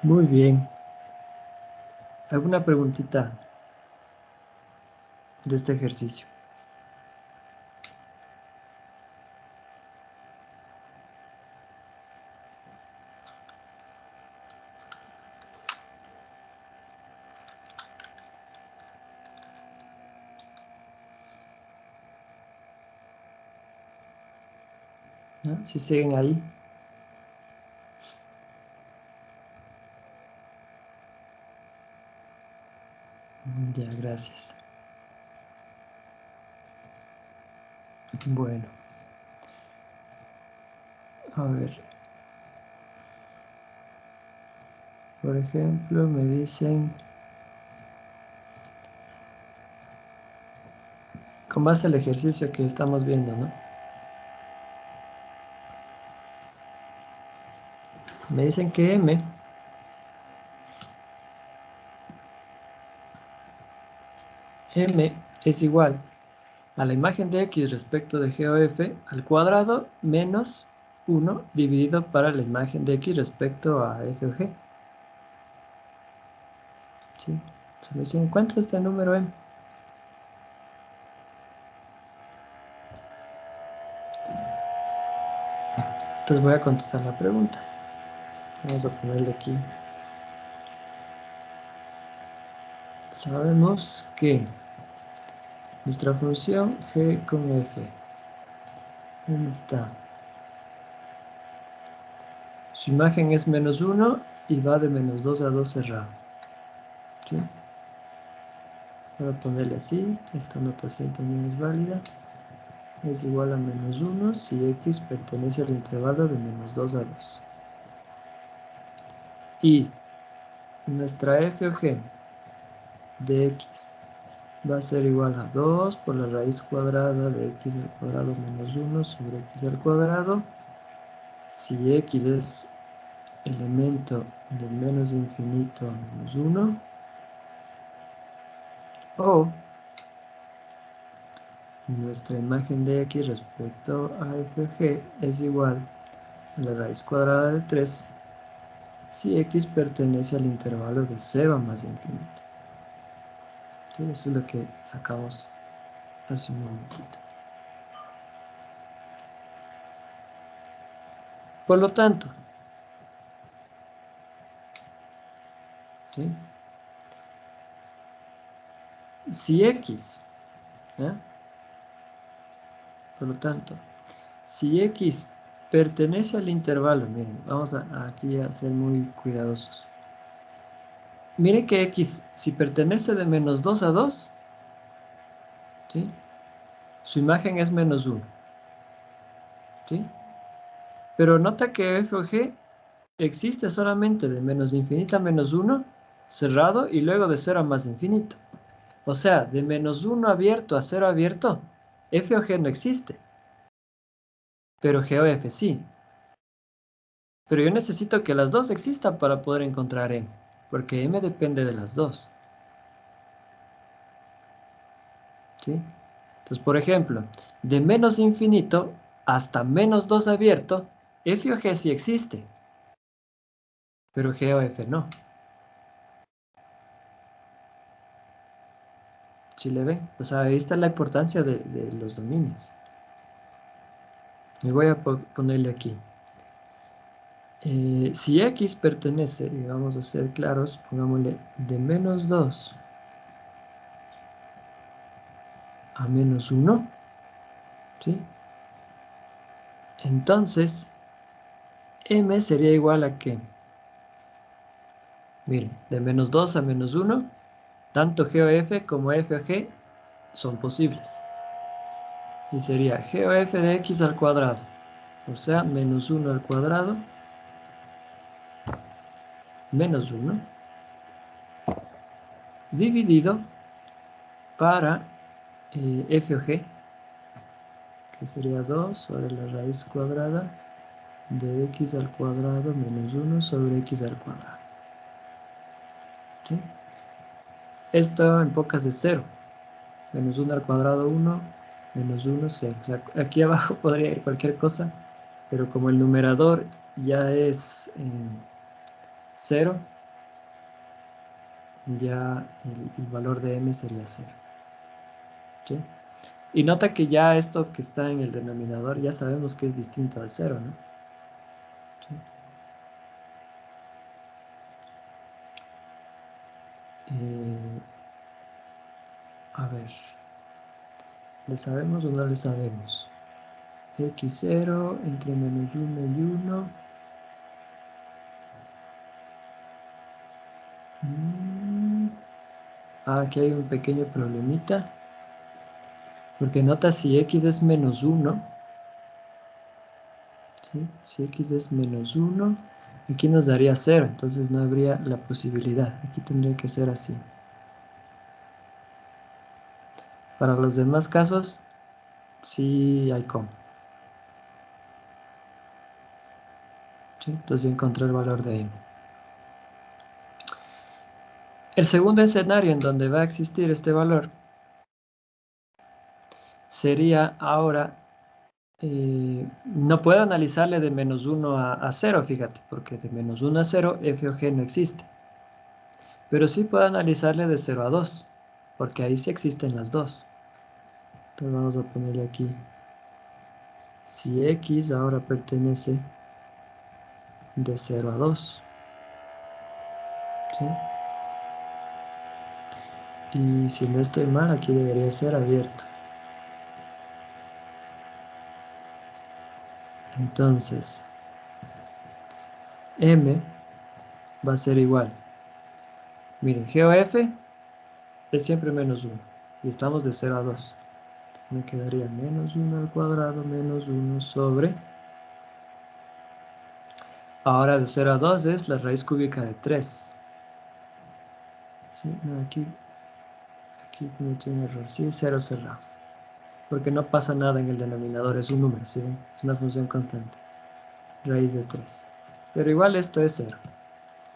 Muy bien. ¿Alguna preguntita de este ejercicio? ¿No? Si siguen ahí. Ya, gracias. Bueno. A ver. Por ejemplo, me dicen... Con base al ejercicio que estamos viendo, ¿no? Me dicen que M es igual a la imagen de X respecto de G o F al cuadrado menos 1 dividido para la imagen de X respecto a F o G. ¿Sí? Se me dice, encuentra este número M. Entonces voy a contestar la pregunta. Vamos a ponerle aquí. Sabemos que nuestra función G con F, ¿dónde está? Su imagen es menos 1 y va de menos 2 a 2 cerrado. ¿Sí? Voy a ponerle así, esta notación también es válida. Es igual a menos 1 si X pertenece al intervalo de menos 2 a 2. Y nuestra F o G de X va a ser igual a 2 por la raíz cuadrada de X al cuadrado menos 1 sobre X al cuadrado. Si X es elemento de menos infinito a menos 1, o nuestra imagen de X respecto a FG es igual a la raíz cuadrada de 3 si X pertenece al intervalo de 0 a más infinito. ¿Sí? Eso es lo que sacamos hace un momentito. Por lo tanto, ¿sí? Si X, ¿eh? Por lo tanto, si X pertenece al intervalo, miren, vamos aquí a ser muy cuidadosos. Miren que X, si pertenece de menos 2 a 2, ¿sí? Su imagen es menos 1, ¿sí? Pero nota que f o g existe solamente de menos infinito a menos 1, cerrado, y luego de 0 a más infinito. O sea, de menos 1 abierto a 0 abierto, f o g no existe. Pero g o f sí. Pero yo necesito que las dos existan para poder encontrar m, porque m depende de las dos. ¿Sí? Entonces, por ejemplo, de menos infinito hasta menos 2 abierto, f o g sí existe, pero g o f no. ¿Sí le ven? O sea, ahí está la importancia de los dominios. Y voy a ponerle aquí. Si X pertenece, y vamos a ser claros, pongámosle de menos 2 a menos 1, ¿sí? Entonces, M sería igual a ¿qué? Miren, de menos 2 a menos 1, Tanto G o F como F o G son posibles. Y sería G o F de X al cuadrado. O sea, menos 1 al cuadrado. Menos 1. Dividido para F o G. Que sería 2 sobre la raíz cuadrada de X al cuadrado menos 1 sobre X al cuadrado. ¿Sí? Esto en pocas es 0. Menos 1 al cuadrado 1, menos 1, 0. O sea, aquí abajo podría ir cualquier cosa, pero como el numerador ya es 0, ya el valor de m sería 0. ¿Sí? Y nota que ya esto que está en el denominador ya sabemos que es distinto de 0, ¿no? ¿Sí? A ver, ¿le sabemos o no le sabemos? X0 entre menos 1 y 1. Aquí hay un pequeño problemita. Porque nota si x es menos 1. ¿Sí? Si x es menos 1, aquí nos daría 0. Entonces no habría la posibilidad. Aquí tendría que ser así. Para los demás casos, sí hay como. ¿Sí? Entonces ya encontré el valor de m. El segundo escenario en donde va a existir este valor sería ahora, no puedo analizarle de menos 1 a 0, fíjate, porque de menos 1 a 0 f o g no existe. Pero sí puedo analizarle de 0 a 2, porque ahí sí existen las dos. Entonces vamos a ponerle aquí, si x ahora pertenece de 0 a 2, ¿sí? Y si no estoy mal, aquí debería ser abierto. Entonces, m va a ser igual. Miren, g o f es siempre menos 1, y estamos de 0 a 2. Me quedaría menos 1 al cuadrado menos 1 sobre... Ahora de 0 a 2 es la raíz cúbica de 3. ¿Sí? No, aquí cometí un error. Sí, 0 cerrado. Porque no pasa nada en el denominador, es un número, ¿sí ven? Es una función constante. Raíz de 3. Pero igual esto es 0.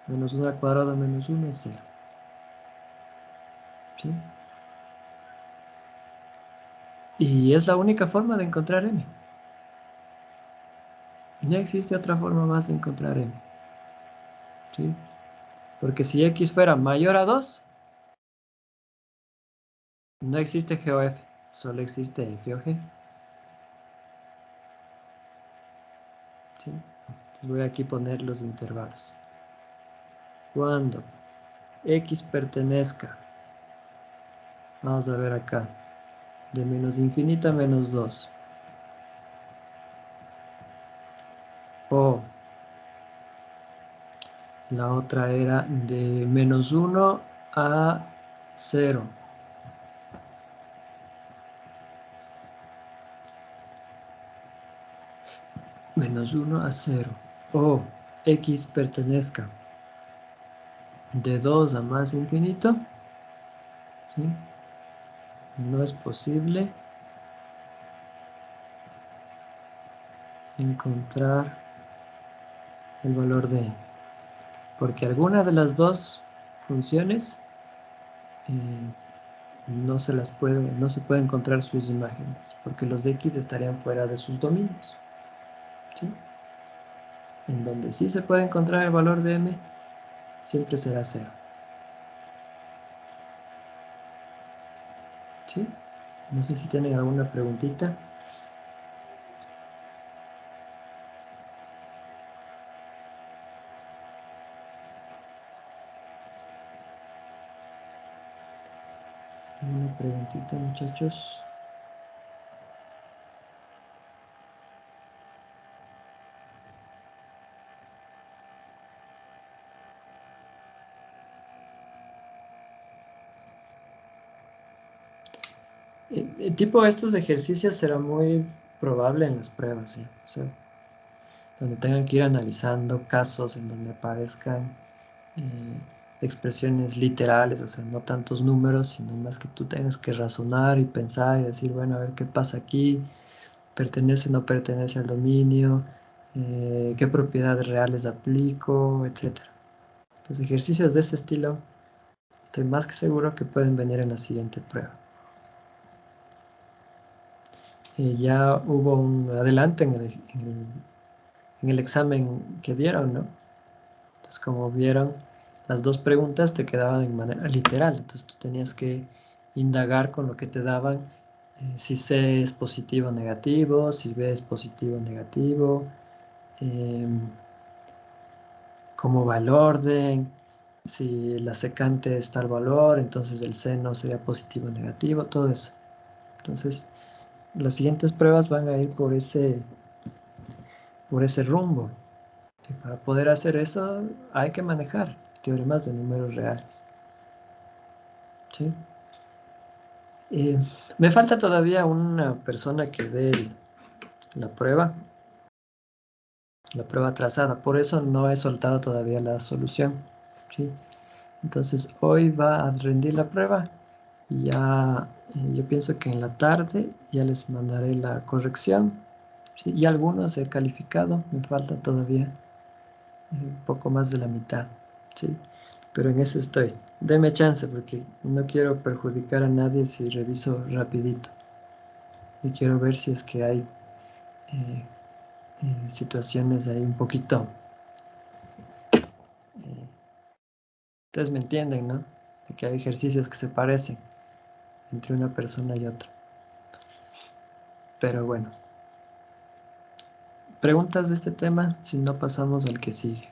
Menos 1 al cuadrado menos 1 es 0. ¿Sí? Y es la única forma de encontrar m. No existe otra forma más de encontrar m. ¿Sí? Porque si x fuera mayor a 2, no existe g o f, solo existe f o g. ¿Sí? Entonces voy aquí a poner los intervalos. Cuando x pertenezca, vamos a ver acá, de menos infinito a menos 2. O la otra era de menos 1 a 0. Menos 1 a 0. O x pertenezca de 2 a más infinito. ¿Sí? No es posible encontrar el valor de n. Porque alguna de las dos funciones no se puede encontrar sus imágenes, porque los de x estarían fuera de sus dominios. ¿Sí? En donde sí se puede encontrar el valor de m, siempre será 0. ¿Sí? No sé si tienen alguna preguntita. Una preguntita, muchachos. Tipo estos ejercicios será muy probable en las pruebas, ¿sí? O sea, donde tengan que ir analizando casos en donde aparezcan expresiones literales, o sea, no tantos números, sino más que tú tengas que razonar y pensar y decir, bueno, a ver qué pasa aquí, pertenece o no pertenece al dominio, qué propiedades reales aplico, etcétera. Los ejercicios de este estilo, estoy más que seguro que pueden venir en la siguiente prueba. Ya hubo un adelanto en el examen que dieron, ¿no? Entonces, como vieron, las dos preguntas te quedaban de manera literal. Entonces, tú tenías que indagar con lo que te daban, si C es positivo o negativo, si B es positivo o negativo, cómo va el orden, si la secante está al valor, entonces el seno sería positivo o negativo, todo eso. Entonces, las siguientes pruebas van a ir por ese rumbo. Y para poder hacer eso hay que manejar teoremas de números reales. ¿Sí? Me falta todavía una persona que dé la prueba trazada. Por eso no he soltado todavía la solución. ¿Sí? Entonces hoy va a rendir la prueba y ya yo pienso que en la tarde ya les mandaré la corrección. ¿Sí? Y algunos he calificado, me falta todavía un poco más de la mitad. ¿Sí? Pero en eso estoy. Deme chance porque no quiero perjudicar a nadie si reviso rapidito. Y quiero ver si es que hay situaciones ahí un poquito. Ustedes me entienden, ¿no? De que hay ejercicios que se parecen entre una persona y otra. Pero bueno. ¿Preguntas de este tema? Si no, pasamos al que sigue.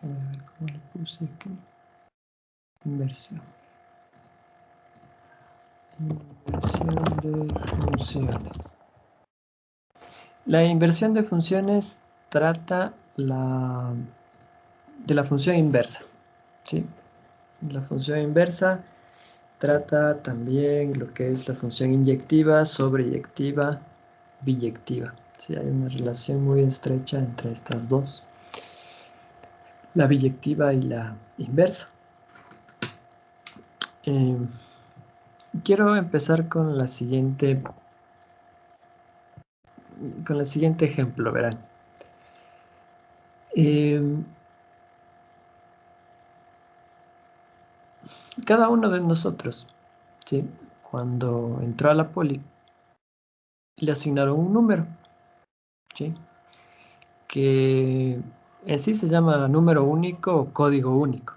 A ver cómo le puse aquí. Inversión. Inversión de funciones. La inversión de funciones trata de la función inversa. ¿Sí? La función inversa trata también lo que es la función inyectiva, sobreyectiva, biyectiva. Sí, hay una relación muy estrecha entre estas dos. La biyectiva y la inversa. Quiero empezar con el siguiente ejemplo, verán. Cada uno de nosotros, ¿sí? Cuando entró a la poli, le asignaron un número, ¿sí? Que en sí se llama número único o código único,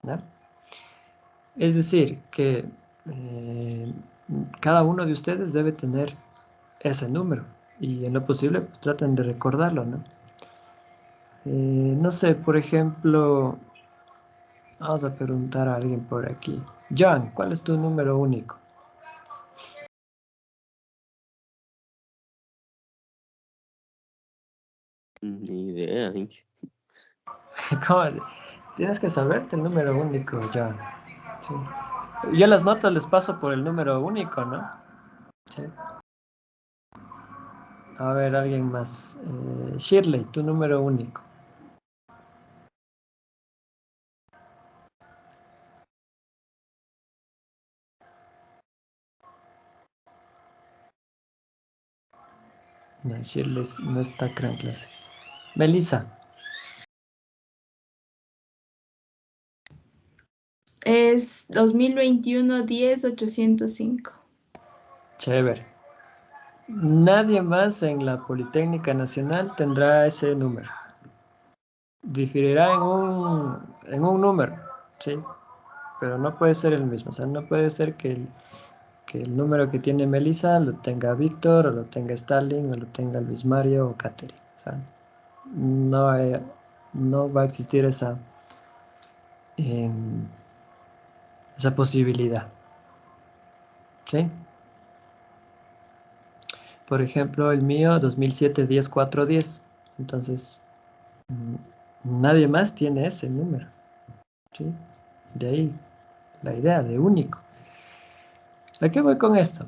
¿no? Es decir, que cada uno de ustedes debe tener ese número y en lo posible pues, traten de recordarlo, ¿no? No sé, por ejemplo, vamos a preguntar a alguien por aquí. John, ¿cuál es tu número único? Ni idea, Inge. ¿Cómo? Tienes que saberte el número único, John. Sí. Yo las notas les paso por el número único, ¿no? Sí. A ver, alguien más. Shirley, tu número único. No, Shirley no está acá en clase. Melissa. Es 2021-10-805. Chévere. Nadie más en la Politécnica Nacional tendrá ese número. Diferirá en un número, ¿sí? Pero no puede ser el mismo. O sea, no puede ser que el número que tiene Melissa lo tenga Víctor, o lo tenga Stalin, o lo tenga Luis Mario o Catherine. O sea, no No va a existir esa posibilidad. ¿Sí? Por ejemplo, el mío 2007 10 4 10. Entonces, nadie más tiene ese número. ¿Sí? De ahí la idea de único. ¿A qué voy con esto?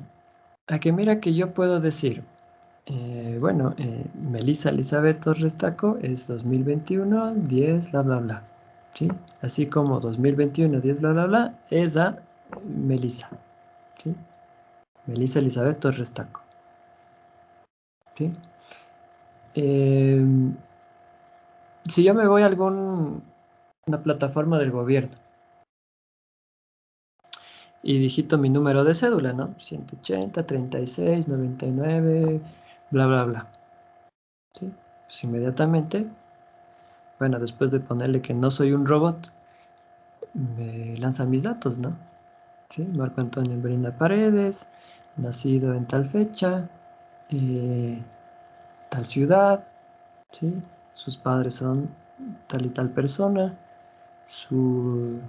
A que mira que yo puedo decir, bueno, Melissa Elizabeth Torres Taco es 2021 10 bla bla bla. ¿Sí? Así como 2021 10 bla bla bla es a Melissa. ¿Sí? Melissa Elizabeth Torres Taco. ¿Sí? Si yo me voy a alguna plataforma del gobierno y digito mi número de cédula, ¿no? 180, 36, 99, bla, bla, bla. ¿Sí? Pues inmediatamente, bueno, después de ponerle que no soy un robot, me lanza mis datos, ¿no? ¿Sí? Marco Antonio Brenda Paredes, nacido en tal fecha, tal ciudad, ¿sí? Sus padres son tal y tal persona, su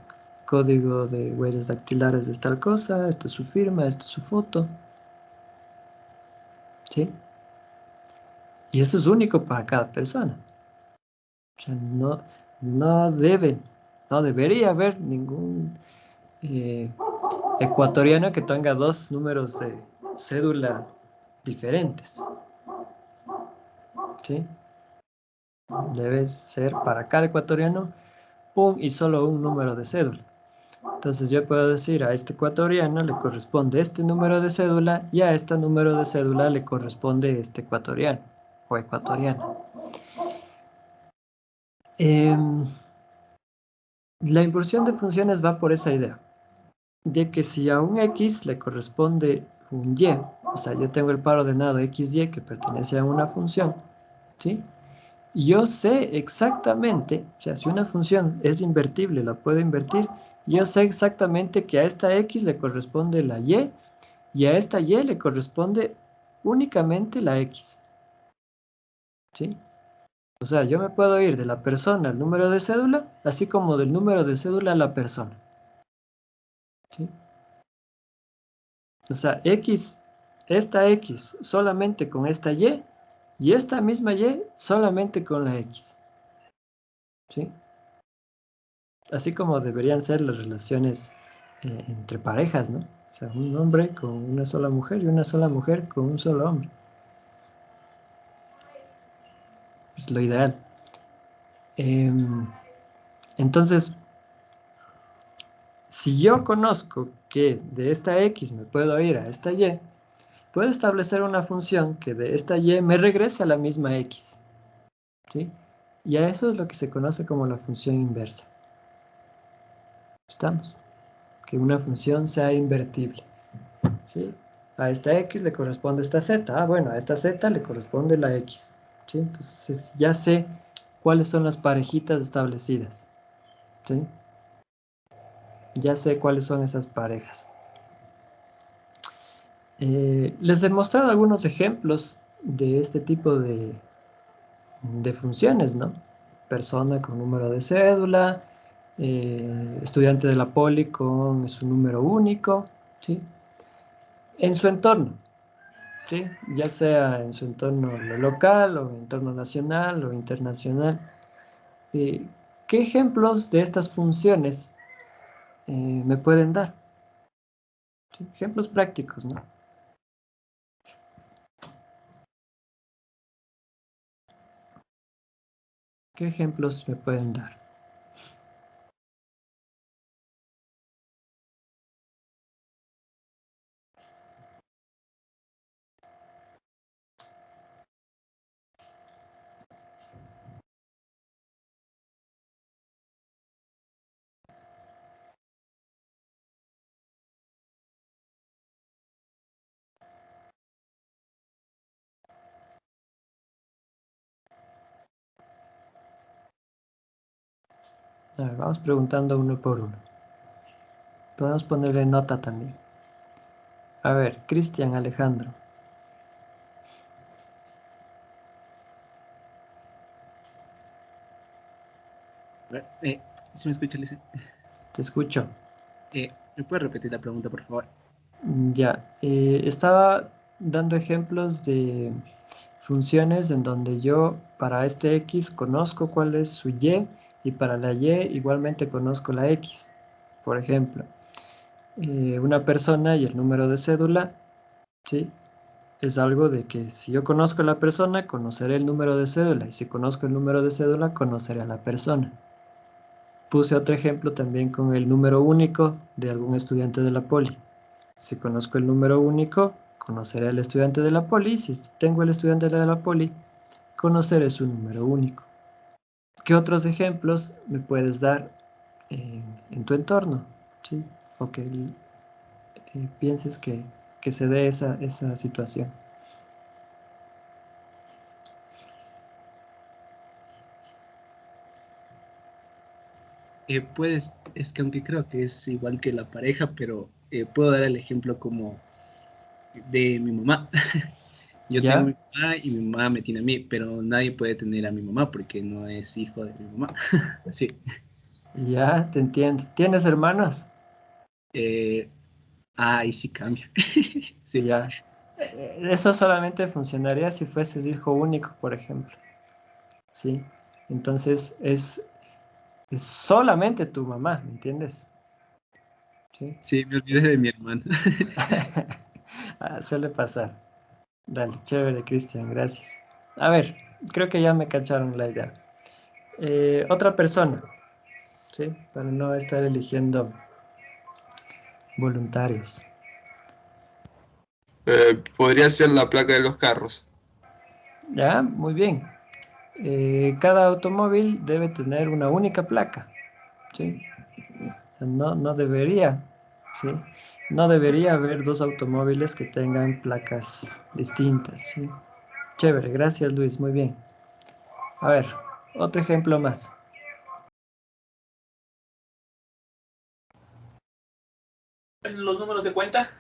código de huellas dactilares es tal cosa, esta es su firma, esta es su foto, ¿sí? Y eso es único para cada persona. O sea, no debería haber ningún ecuatoriano que tenga dos números de cédula diferentes, ¿sí? Debe ser para cada ecuatoriano un y solo un número de cédula. Entonces yo puedo decir a este ecuatoriano le corresponde este número de cédula y a este número de cédula le corresponde este ecuatoriano o ecuatoriana. La inversión de funciones va por esa idea, de que si a un X le corresponde un Y, o sea, yo tengo el par ordenado XY que pertenece a una función, ¿sí? Yo sé exactamente, o sea, si una función es invertible, la puedo invertir, yo sé exactamente que a esta X le corresponde la y a esta Y le corresponde únicamente la X, ¿sí? O sea, yo me puedo ir de la persona al número de cédula, así como del número de cédula a la persona, ¿sí? O sea, esta X solamente con esta y esta misma Y solamente con la X, ¿sí? Así como deberían ser las relaciones entre parejas, ¿no? O sea, un hombre con una sola mujer y una sola mujer con un solo hombre. Es lo ideal. Entonces, si yo conozco que de esta X me puedo ir a esta Y, puedo establecer una función que de esta Y me regrese a la misma X, ¿sí? Y a eso es lo que se conoce como la función inversa. ¿Estamos? Que una función sea invertible, ¿sí? A esta X le corresponde esta Z. Ah, bueno, a esta Z le corresponde la X, ¿sí? Entonces ya sé cuáles son las parejitas establecidas, ¿sí? Ya sé cuáles son esas parejas. Les he mostrado algunos ejemplos de este tipo de funciones, ¿no? Persona con número de cédula, estudiante de la poli con su número único, ¿sí? En su entorno, ¿sí? Ya sea en su entorno local o en entorno nacional o internacional. ¿Qué ejemplos de estas funciones me pueden dar? ¿Sí? Ejemplos prácticos, ¿no? ¿Qué ejemplos me pueden dar? A ver, vamos preguntando uno por uno. Podemos ponerle nota también. A ver, Cristian Alejandro. ¿Sí me escucha, Lisa? Te escucho. ¿Me puede repetir la pregunta, por favor? Ya, estaba dando ejemplos de funciones en donde yo para este x conozco cuál es su y para la y igualmente conozco la x. Por ejemplo, una persona y el número de cédula, ¿sí? Es algo de que si yo conozco a la persona, conoceré el número de cédula, y si conozco el número de cédula, conoceré a la persona. Puse otro ejemplo también con el número único de algún estudiante de la poli. Si conozco el número único, conoceré al estudiante de la poli. Si tengo el estudiante de la poli, conoceré su número único. ¿Qué otros ejemplos me puedes dar en tu entorno? ¿Sí? O que pienses que se dé esa situación. Es que aunque creo que es igual que la pareja, pero puedo dar el ejemplo como de mi mamá. Yo tengo a ¿Ya? mi mamá y mi mamá me tiene a mí, pero nadie puede tener a mi mamá porque no es hijo de mi mamá. Sí. Ya, te entiendo. ¿Tienes hermanos? Ahí sí cambia. Sí. Ya. Eso solamente funcionaría si fueses hijo único, por ejemplo. ¿Sí? Entonces es solamente tu mamá, ¿me entiendes? ¿Sí? Sí, me olvidé de mi hermano. Suele pasar. Dale, chévere, Cristian, gracias. A ver, creo que ya me cacharon la idea. Otra persona, ¿sí? Para no estar eligiendo voluntarios. Podría ser la placa de los carros. Ya, muy bien. Cada automóvil debe tener una única placa, ¿sí? O sea, no debería, ¿sí? No debería haber dos automóviles que tengan placas distintas, ¿sí? Chévere, gracias Luis, muy bien. A ver, otro ejemplo más. Los números de cuenta.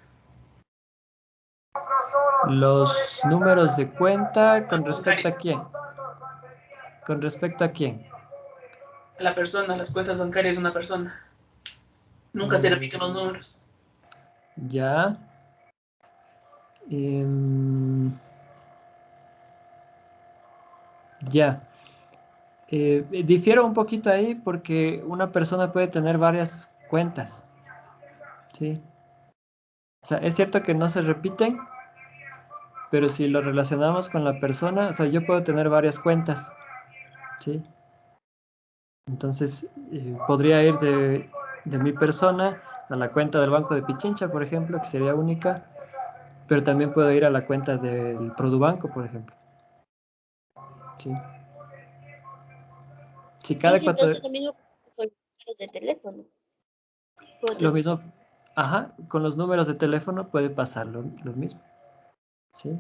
Los números de cuenta con respecto a quién. ¿Con respecto a quién? La persona, las cuentas bancarias de una persona. Nunca se repiten los números. Ya. Ya. Difiero un poquito ahí porque una persona puede tener varias cuentas. ¿Sí? O sea, es cierto que no se repiten, pero si lo relacionamos con la persona, o sea, yo puedo tener varias cuentas. ¿Sí? Entonces, podría ir de mi persona a la cuenta del Banco de Pichincha, por ejemplo, que sería única, pero también puedo ir a la cuenta del Produbanco, por ejemplo. ¿Sí? Si cada cuatro... Entonces lo mismo con los números de teléfono. Lo mismo, ajá, con los números de teléfono puede pasar lo mismo. ¿Sí?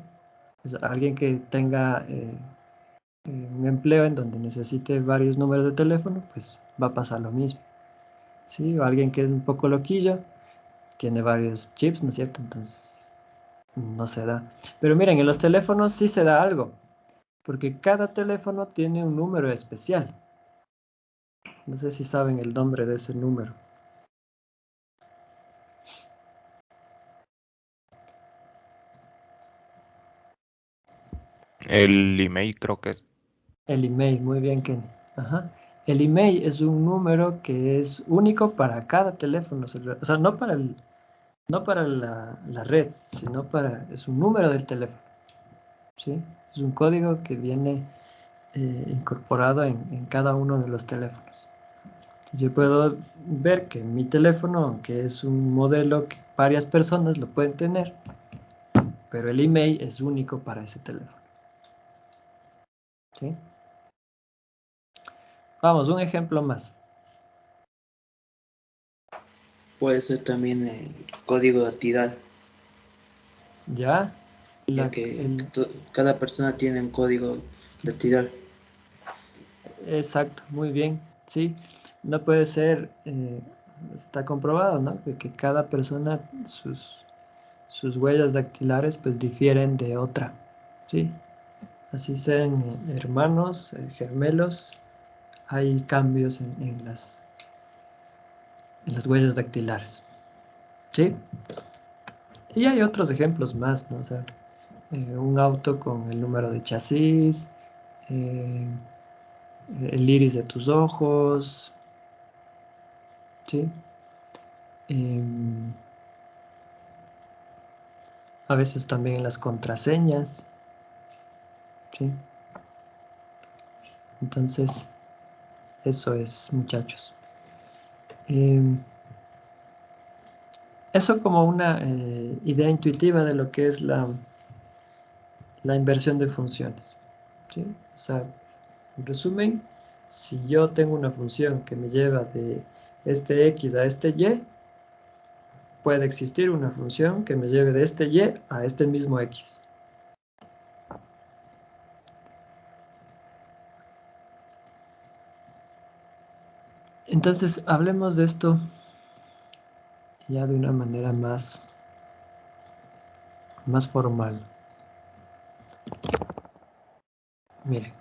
O sea, alguien que tenga un empleo en donde necesite varios números de teléfono, pues va a pasar lo mismo. ¿Sí? O alguien que es un poco loquillo, tiene varios chips, ¿no es cierto? Entonces, no se da. Pero miren, en los teléfonos sí se da algo, porque cada teléfono tiene un número especial. No sé si saben el nombre de ese número. El email creo que es. El email, muy bien, Kenny. Ajá. El email es un número que es único para cada teléfono celular. O sea, no para la red, sino es un número del teléfono. ¿Sí? Es un código que viene incorporado en cada uno de los teléfonos. Yo puedo ver que mi teléfono, aunque es un modelo que varias personas lo pueden tener, pero el email es único para ese teléfono. ¿Sí? Vamos, un ejemplo más. Puede ser también el código de Tidal, ¿Ya? ya que cada persona tiene un código de Tidal. Exacto, muy bien. Sí, no puede ser, está comprobado, ¿no? Que cada persona, sus huellas dactilares, pues difieren de otra. Sí, así sean hermanos, gemelos, hay cambios en las huellas dactilares. ¿Sí? Y hay otros ejemplos más, ¿no? O sea, un auto con el número de chasis, el iris de tus ojos, ¿sí? A veces también las contraseñas, ¿sí? Entonces, eso es, muchachos. Eso como una idea intuitiva de lo que es la inversión de funciones, ¿sí? O sea, en resumen, si yo tengo una función que me lleva de este x a este y, puede existir una función que me lleve de este y a este mismo x. Entonces, hablemos de esto ya de una manera más formal. Miren.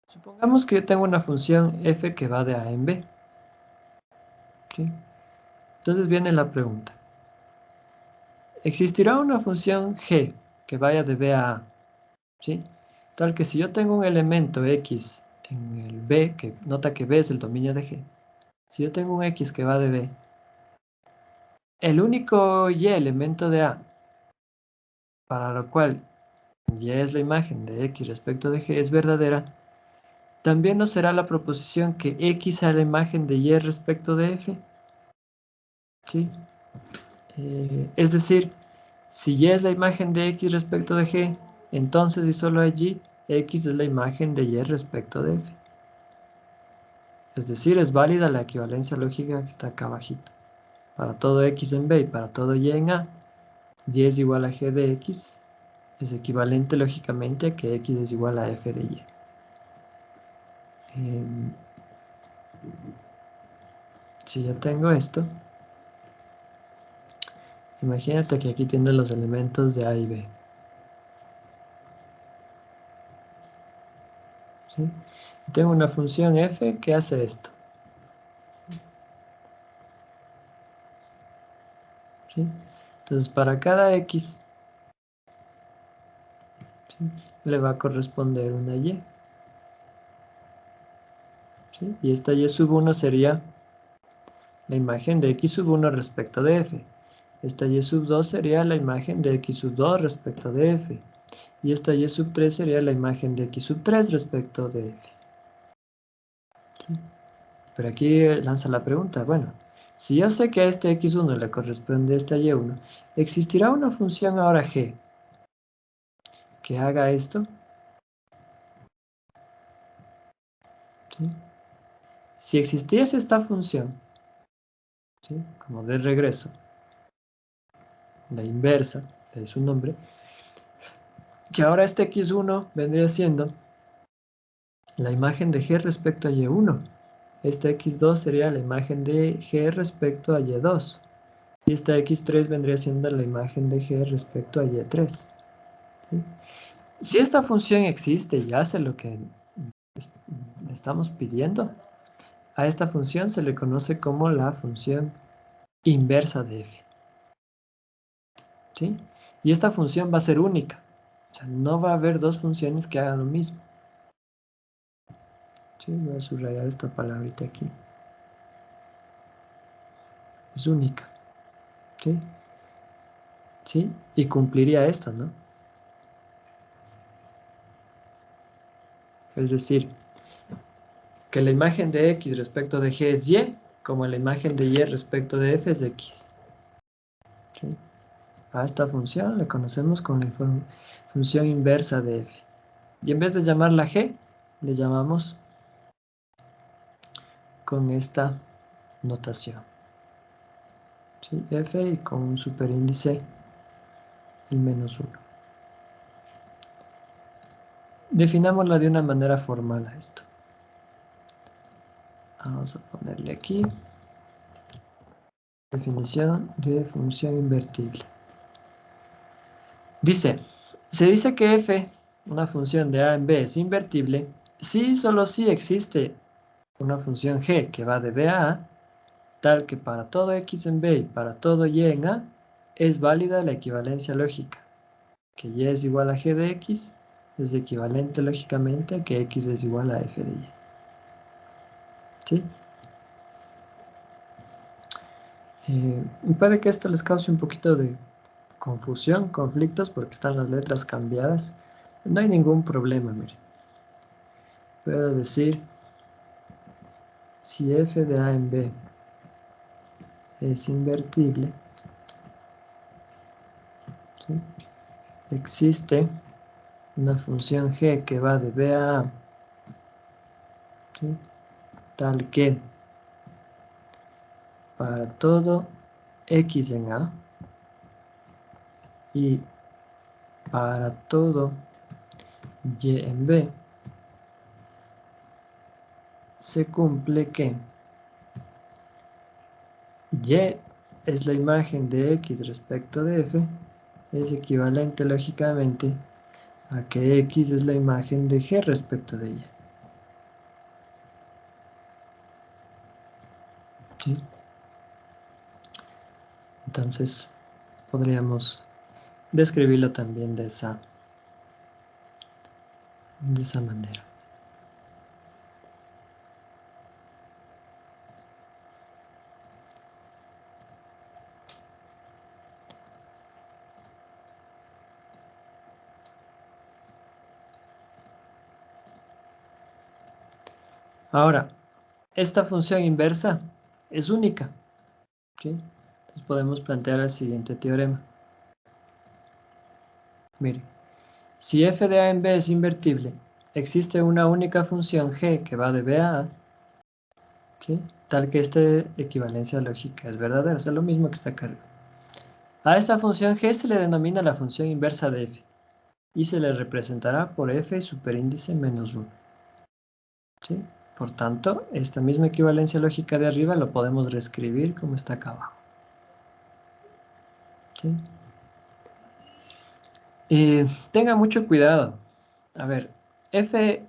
Supongamos que yo tengo una función f que va de a en b. ¿Sí? Entonces viene la pregunta. ¿Existirá una función g que vaya de b a a? ¿Sí? Tal que si yo tengo un elemento x en el b, que nota que b es el dominio de g. Si yo tengo un x que va de b, el único y elemento de a, para lo cual y es la imagen de x respecto de g, es verdadera, también nos será la proposición que x sea la imagen de y respecto de f. ¿Sí? Es decir, si y es la imagen de x respecto de g, entonces y solo allí, x es la imagen de y respecto de f. Es decir, es válida la equivalencia lógica que está acá abajito. Para todo x en b y para todo y en a, y es igual a g de x, es equivalente lógicamente a que x es igual a f de y. Si yo tengo esto, imagínate que aquí tienes los elementos de a y b. ¿Sí? Y tengo una función f que hace esto. ¿Sí? Entonces, para cada x, ¿sí?, le va a corresponder una y. ¿Sí? Y esta y sub 1 sería la imagen de x sub 1 respecto de f. Esta y sub 2 sería la imagen de x sub 2 respecto de f. Y esta y sub 3 sería la imagen de x sub 3 respecto de f. ¿Sí? Pero aquí lanza la pregunta, bueno, si yo sé que a este x1 le corresponde esta y1, ¿existirá una función ahora g que haga esto? ¿Sí? Si existiese esta función, ¿sí?, como de regreso, la inversa de su nombre, que ahora este x1 vendría siendo la imagen de g respecto a y1. Este x2 sería la imagen de g respecto a y2. Y esta x3 vendría siendo la imagen de g respecto a y3. ¿Sí? Si esta función existe y hace lo que le estamos pidiendo, a esta función se le conoce como la función inversa de f. ¿Sí? Y esta función va a ser única. O sea, no va a haber dos funciones que hagan lo mismo. ¿Sí? Voy a subrayar esta palabrita aquí. Es única. ¿Sí? ¿Sí? Y cumpliría esto, ¿no? Es decir, que la imagen de x respecto de g es y, como la imagen de y respecto de f es x. ¿Sí? A esta función le conocemos como la función inversa de f. Y en vez de llamarla g, le llamamos con esta notación. ¿Sí? F y con un superíndice el -1. Definámosla de una manera formal a esto. Vamos a ponerle aquí definición de función invertible. Dice, se dice que f una función de a en b es invertible, si solo si existe una función g que va de b a a, tal que para todo x en b y para todo y en a, es válida la equivalencia lógica. Que y es igual a g de x es equivalente lógicamente a que x es igual a f de y. ¿Sí? Puede que esto les cause un poquito de confusión, conflictos, porque están las letras cambiadas. No hay ningún problema, miren. Puedo decir, si f de a en b es invertible, ¿sí? Existe una función g que va de b a a, ¿sí? Tal que para todo x en a y para todo y en b se cumple que y es la imagen de x respecto de f, es equivalente lógicamente a que x es la imagen de g respecto de y. ¿Sí? Entonces podríamos describirlo también de esa manera. Ahora, esta función inversa es única, ¿sí? Entonces podemos plantear el siguiente teorema. Miren, si f de a en b es invertible, existe una única función g que va de b a a, ¿sí? Tal que esta equivalencia lógica es verdadera, es lo mismo que está acá arriba. A esta función g se le denomina la función inversa de f y se le representará por f superíndice menos 1. ¿Sí? Por tanto, esta misma equivalencia lógica de arriba lo podemos reescribir como está acá abajo. ¿Sí? Tenga mucho cuidado. A ver, f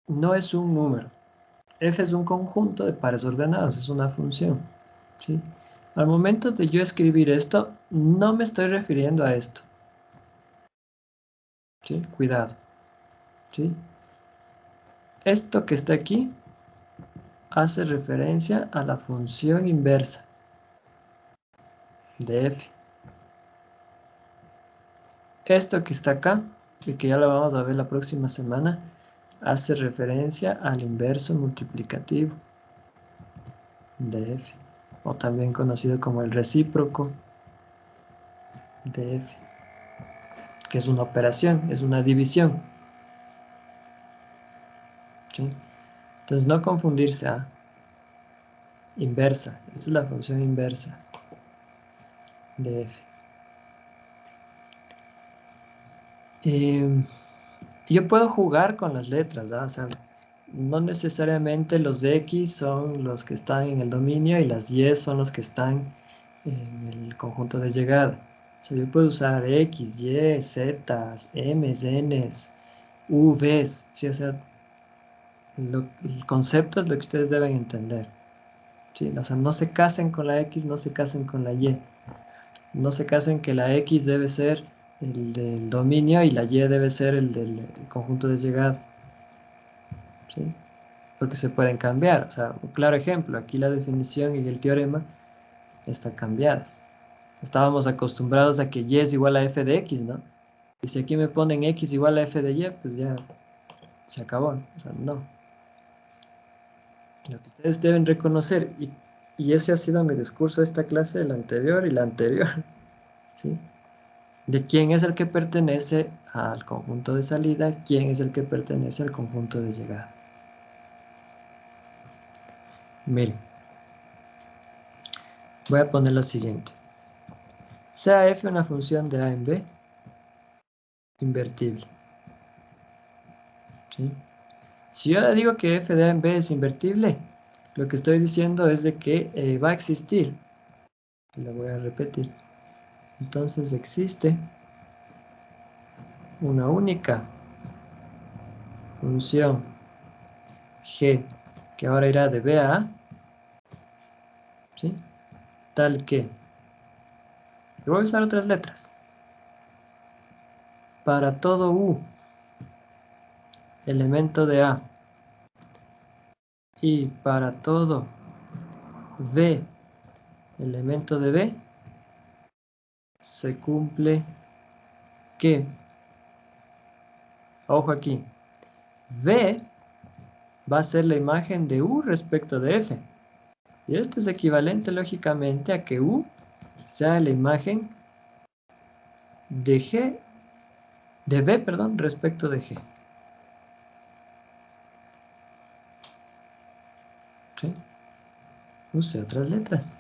no es un número. F es un conjunto de pares ordenados, es una función. ¿Sí? Al momento de yo escribir esto, no me estoy refiriendo a esto. ¿Sí? Cuidado. ¿Sí? Esto que está aquí hace referencia a la función inversa de f. Esto que está acá, y que ya lo vamos a ver la próxima semana, hace referencia al inverso multiplicativo de f, o también conocido como el recíproco de f, que es una operación, es una división. ¿Sí? Entonces no confundirse a inversa, esta es la función inversa de f. Yo puedo jugar con las letras, ¿ah? O sea, no necesariamente los x son los que están en el dominio y las y son los que están en el conjunto de llegada. O sea, yo puedo usar x, y, z, m, n, v's, ¿sí? O sea, el concepto es lo que ustedes deben entender. ¿Sí? O sea, no se casen con la x, no se casen con la y. No se casen que la x debe ser el del dominio y la y debe ser el del conjunto de llegada. ¿Sí? Porque se pueden cambiar. O sea, un claro ejemplo, aquí la definición y el teorema están cambiadas. Estábamos acostumbrados a que y es igual a f de x, ¿no? Y si aquí me ponen x igual a f de y, pues ya se acabó. O sea, no. Lo que ustedes deben reconocer, y ese ha sido mi discurso de esta clase, la anterior y la anterior, ¿sí? De quién es el que pertenece al conjunto de salida, quién es el que pertenece al conjunto de llegada. Miren, voy a poner lo siguiente. Sea f una función de a en b invertible. ¿Sí? Si yo digo que f de a en b es invertible, lo que estoy diciendo es de que va a existir. Lo voy a repetir. Entonces existe una única función g, que ahora irá de b a a, ¿sí? Tal que, y voy a usar otras letras, para todo u, elemento de a, y para todo v, elemento de b, se cumple que, ojo aquí, v va a ser la imagen de u respecto de f. Y esto es equivalente lógicamente a que u sea la imagen de g, de b, perdón, respecto de g. ¿Sí? Use otras letras,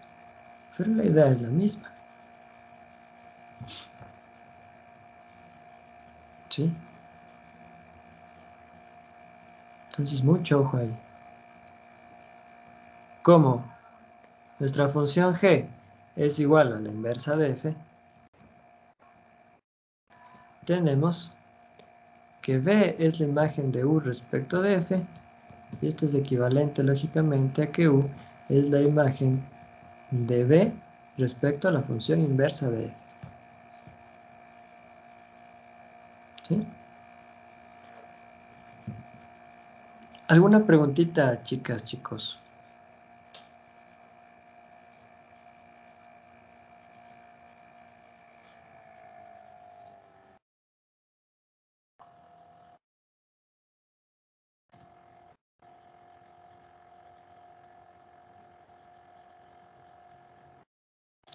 pero la idea es la misma. ¿Sí? Entonces, mucho ojo ahí. Como nuestra función g es igual a la inversa de f, tenemos que b es la imagen de u respecto de f, y esto es equivalente lógicamente a que u es la imagen de b respecto a la función inversa de f. ¿Sí? ¿Alguna preguntita, chicas, chicos?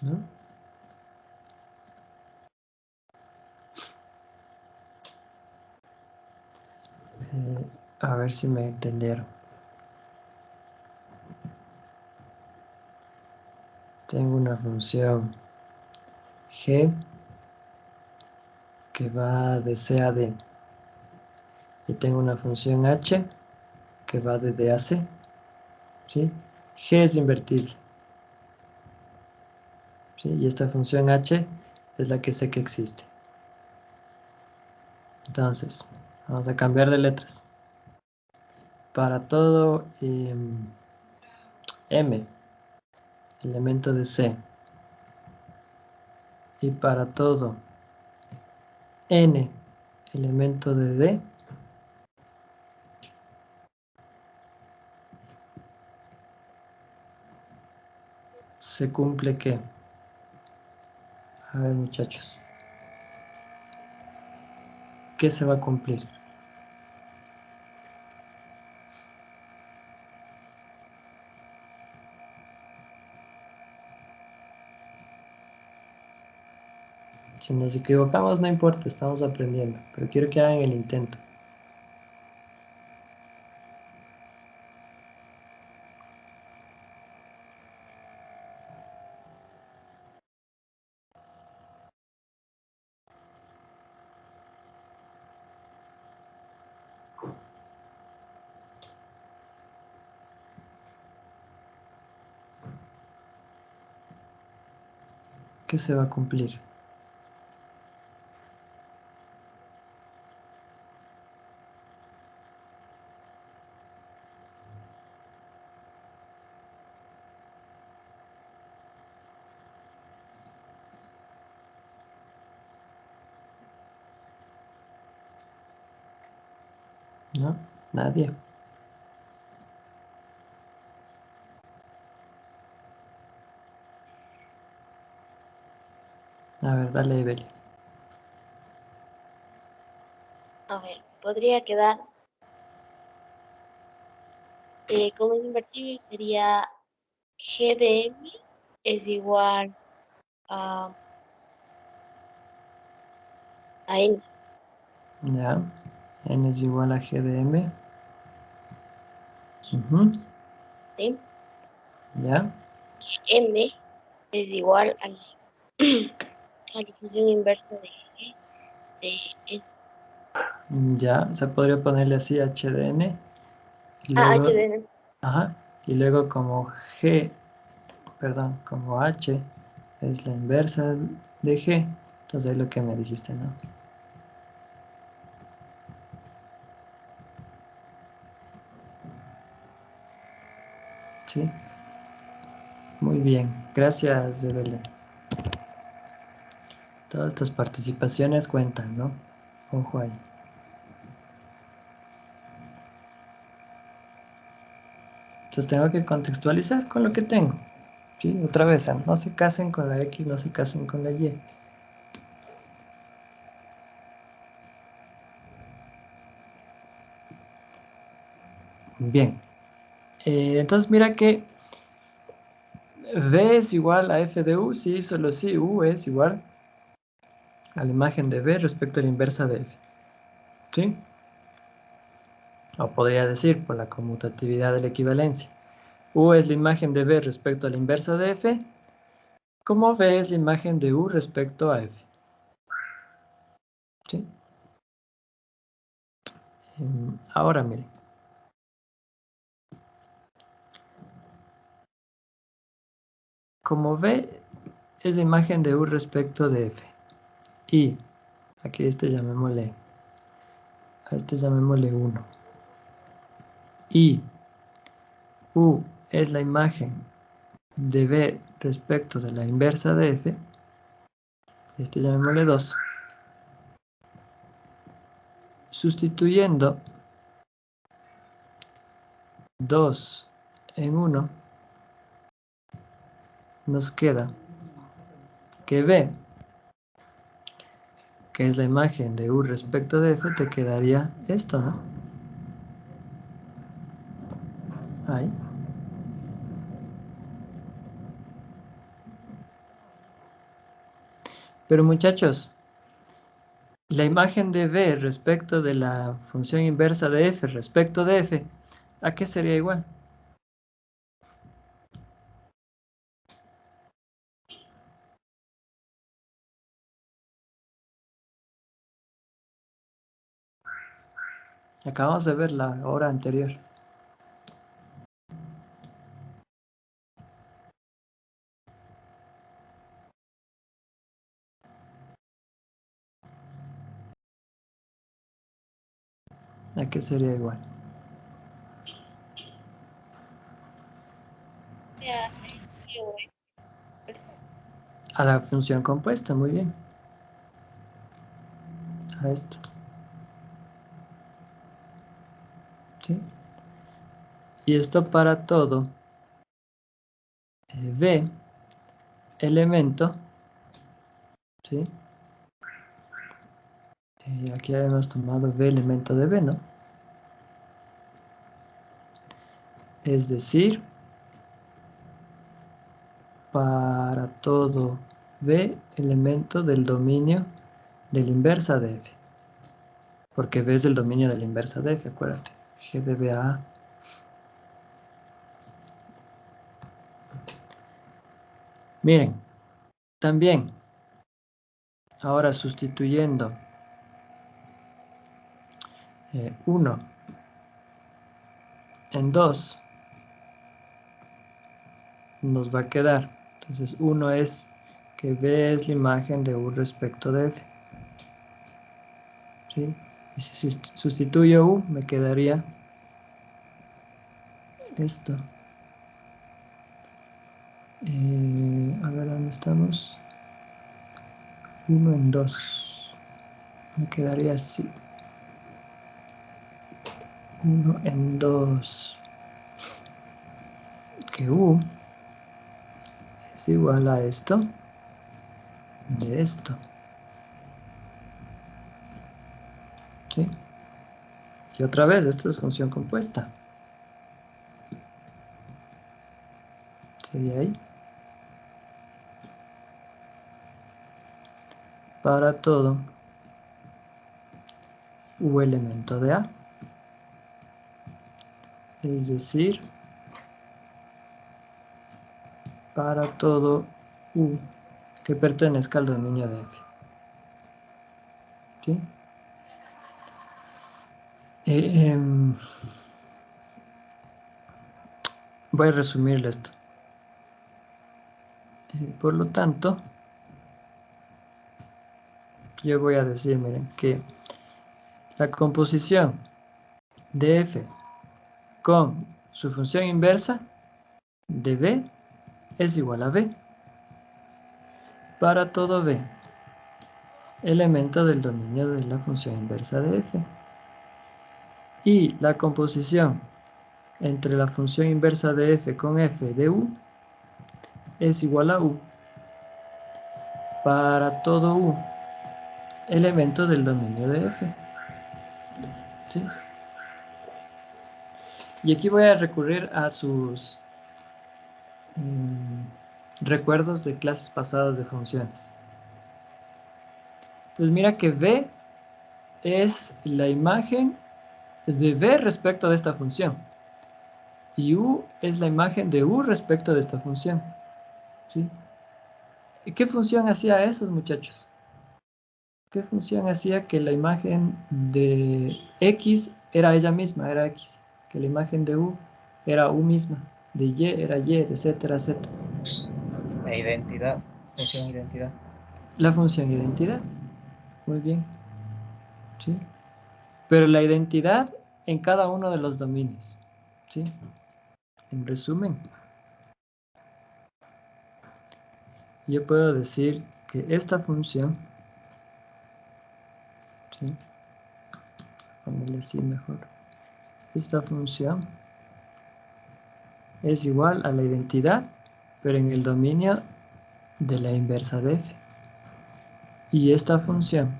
¿No? A ver si me entendieron. Tengo una función g que va de C a D. Y tengo una función h que va de D a C. ¿Sí? G es invertible. ¿Sí? Y esta función h es la que sé que existe. Entonces, vamos a cambiar de letras. Para todo m, elemento de C, y para todo n, elemento de D, se cumple ¿qué? A ver, muchachos. ¿Qué se va a cumplir? Si nos equivocamos no importa, estamos aprendiendo, pero quiero que hagan el intento. ¿Qué se va a cumplir? ¿No? Nadie. A ver, dale, Evelyn. A ver, podría quedar, como es invertible, sería G de M es igual a, a N. Ya. N es igual a G de M. Ujú. ¿Sí? Ya. M es igual a la función inversa de N. Ya. Se podría ponerle así H de N. Y Ah, H luego, de N. ajá. Y luego como G, perdón, como H es la inversa de G. Entonces ahí lo que me dijiste, ¿no? ¿Sí? Muy bien, gracias, Evelyn. Todas estas participaciones cuentan, ¿no? Ojo ahí. Entonces tengo que contextualizar con lo que tengo. ¿Sí? Otra vez, no se casen con la X, no se casen con la Y. Bien. Entonces mira que V es igual a F de U, sí, solo sí, U es igual a la imagen de V respecto a la inversa de F. ¿Sí? O podría decir por la conmutatividad de la equivalencia. U es la imagen de V respecto a la inversa de F, como V es la imagen de U respecto a F. ¿Sí? Ahora miren. Como V es la imagen de U respecto de F. Y aquí a este llamémosle 1. Y U es la imagen de V respecto de la inversa de F. Este llamémosle 2. Sustituyendo 2 en 1, nos queda que V, que es la imagen de U respecto de F, te quedaría esto, ¿no? Ahí. Pero muchachos, la imagen de V respecto de la función inversa de F respecto de F, ¿a qué sería igual? Acabamos de ver la hora anterior. ¿A qué sería igual? A la función compuesta, muy bien. A esto. ¿Sí? Y esto para todo V elemento, ¿sí? Aquí habíamos tomado V elemento de V, ¿no? Es decir, para todo V elemento del dominio de la inversa de F. Porque V es el dominio de la inversa de F, acuérdate. G de V a A. Miren, también, ahora sustituyendo 1 en 2, nos va a quedar. Entonces 1 es que V es la imagen de U respecto de F. ¿Sí? Y si sustituyo U, me quedaría esto. A ver, ¿dónde estamos? 1 en 2. Me quedaría así. 1 en 2. Que U es igual a esto de esto. ¿Sí? Y otra vez, esta es función compuesta. Sería ahí. Para todo U elemento de A. Es decir, para todo U que pertenezca al dominio de F. ¿Sí? Voy a resumirle esto. Por lo tanto, yo voy a decir, miren, que la composición de F con su función inversa de b es igual a b. Para todo b, elemento del dominio de la función inversa de f. Y la composición entre la función inversa de f con f de u es igual a u. Para todo u, elemento del dominio de f. ¿Sí? Y aquí voy a recurrir a sus recuerdos de clases pasadas de funciones. Entonces mira que v es la imagen de v respecto de esta función. Y u es la imagen de u respecto de esta función. ¿Sí? ¿Y qué función hacía eso, muchachos? ¿Qué función hacía que la imagen de x era ella misma, era x? Que la imagen de u era u misma, de y era y, etcétera, etcétera. La identidad, función identidad. La función identidad. Muy bien. ¿Sí? Pero la identidad en cada uno de los dominios. ¿Sí? En resumen, yo puedo decir que esta función, ¿sí? Ponerle así mejor. Esta función es igual a la identidad, pero en el dominio de la inversa de f. Y esta función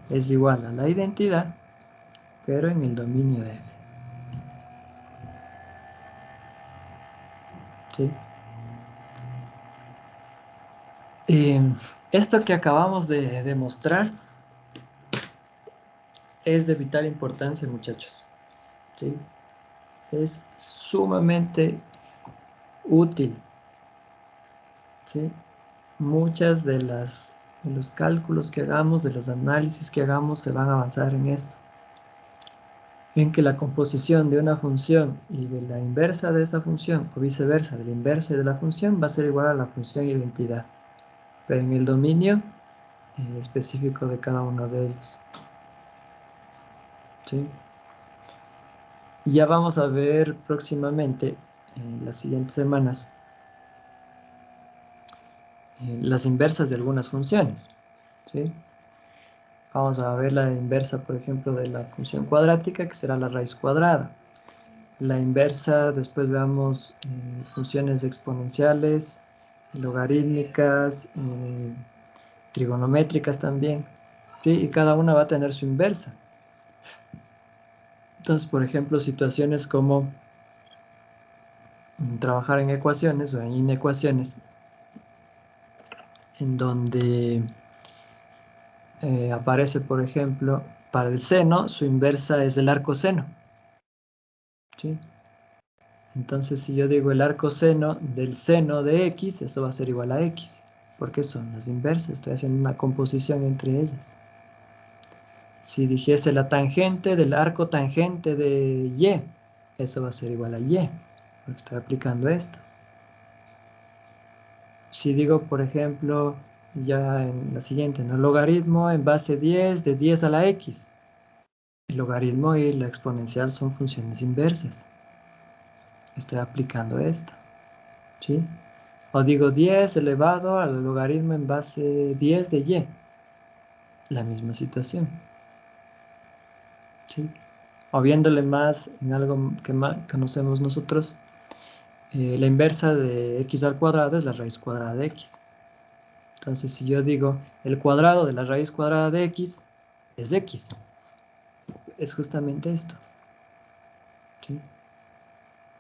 es igual a la identidad, pero en el dominio de f. ¿Sí? Esto que acabamos de demostrar es de vital importancia, muchachos. ¿Sí? Es sumamente útil. ¿Sí? Muchas de los cálculos que hagamos, de los análisis que hagamos, se van a avanzar en esto. En que la composición de una función y de la inversa de esa función, o viceversa, de la inversa de la función, va a ser igual a la función identidad, pero en el dominio específico de cada uno de ellos. ¿Sí? Y ya vamos a ver próximamente, en las siguientes semanas, las inversas de algunas funciones. ¿Sí? Vamos a ver la inversa, por ejemplo, de la función cuadrática, que será la raíz cuadrada. La inversa, después veamos funciones exponenciales, logarítmicas, trigonométricas también. ¿Sí? Y cada una va a tener su inversa. Entonces, por ejemplo, situaciones como trabajar en ecuaciones o en inecuaciones, en donde aparece, por ejemplo, para el seno, su inversa es el arcoseno. ¿Sí? Entonces, si yo digo el arcoseno del seno de x, eso va a ser igual a x, porque son las inversas, estoy haciendo una composición entre ellas. Si dijese la tangente del arco tangente de y, eso va a ser igual a y, porque estoy aplicando esto. Si digo, por ejemplo, ya en la siguiente, ¿no? Logaritmo en base 10 de 10 a la x. El logaritmo y la exponencial son funciones inversas. Estoy aplicando esto. ¿Sí? O digo 10 elevado al logaritmo en base 10 de y. La misma situación. ¿Sí? O viéndole más en algo que más conocemos nosotros, la inversa de x al cuadrado es la raíz cuadrada de x. Entonces, si yo digo el cuadrado de la raíz cuadrada de x es x. Es justamente esto. ¿Sí?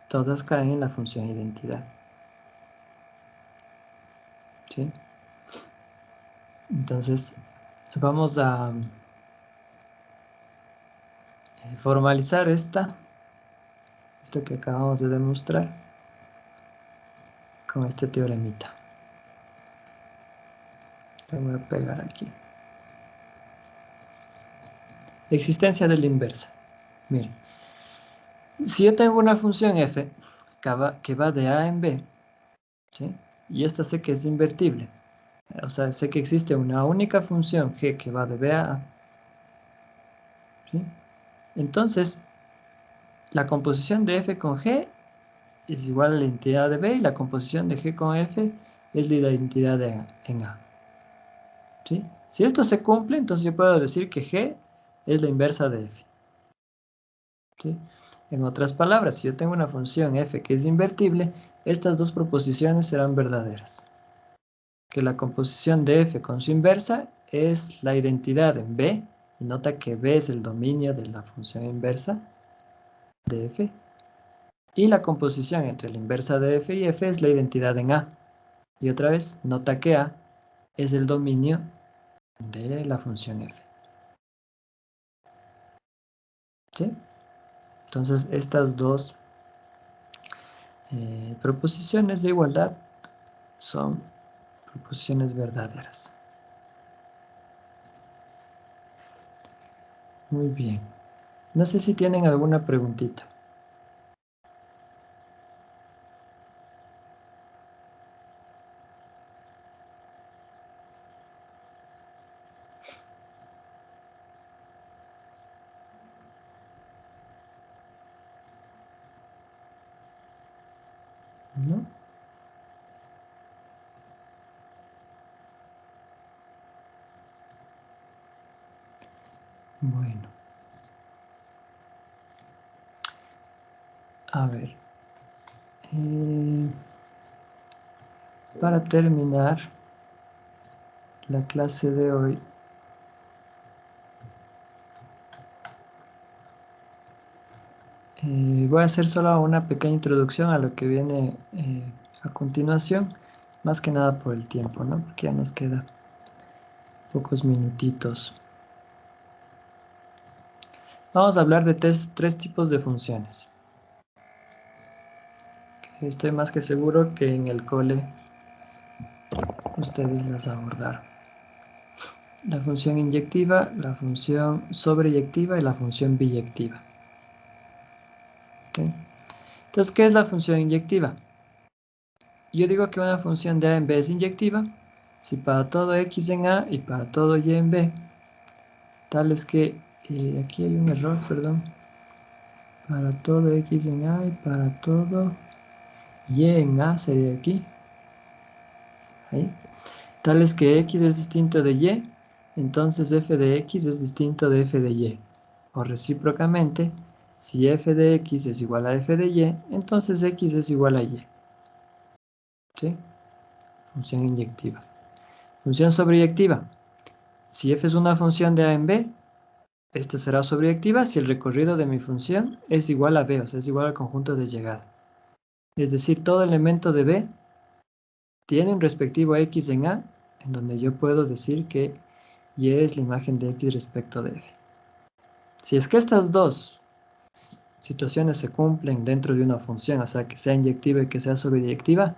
Todas caen en la función identidad. ¿Sí? Entonces, vamos a formalizar esto que acabamos de demostrar con este teoremita. Lo voy a pegar aquí. Existencia de la inversa. Miren, si yo tengo una función f que va de a en b, ¿sí? Y esta sé que es invertible, o sea, sé que existe una única función g que va de b a a, ¿sí? Entonces, la composición de f con g es igual a la identidad de B y la composición de G con F es la identidad en A. ¿Sí? Si esto se cumple, entonces yo puedo decir que G es la inversa de F. ¿Sí? En otras palabras, si yo tengo una función f que es invertible, estas dos proposiciones serán verdaderas. Que la composición de f con su inversa es la identidad en B, y nota que B es el dominio de la función inversa de f, y la composición entre la inversa de f y f es la identidad en A. Y otra vez, nota que A es el dominio de la función f. ¿Sí? Entonces, estas dos proposiciones de igualdad son proposiciones verdaderas. Muy bien. No sé si tienen alguna preguntita. ¿No? Bueno. A ver. Para terminar la clase de hoy, voy a hacer solo una pequeña introducción a lo que viene a continuación, más que nada por el tiempo, ¿no? Porque ya nos queda pocos minutitos. Vamos a hablar de tres tipos de funciones. Estoy más que seguro que en el cole ustedes las abordaron. La función inyectiva, la función sobreyectiva y la función biyectiva. ¿Okay? Entonces, ¿qué es la función inyectiva? Yo digo que una función de A en B es inyectiva si para todo X en A y para todo Y en B, tal es que, aquí hay un error, perdón, para todo X en A y para todo Y en A sería aquí, ahí, tal es que X es distinto de Y, entonces f de X es distinto de f de Y, o recíprocamente, si f de X es igual a f de Y, entonces X es igual a Y. ¿Sí? Función inyectiva. Función sobreyectiva. Si f es una función de A en B, esta será sobreyectiva si el recorrido de mi función es igual a B, o sea, es igual al conjunto de llegada. Es decir, todo elemento de B tiene un respectivo X en A, en donde yo puedo decir que Y es la imagen de X respecto de F. Si es que estas dos situaciones se cumplen dentro de una función, o sea, que sea inyectiva y que sea sobreyectiva,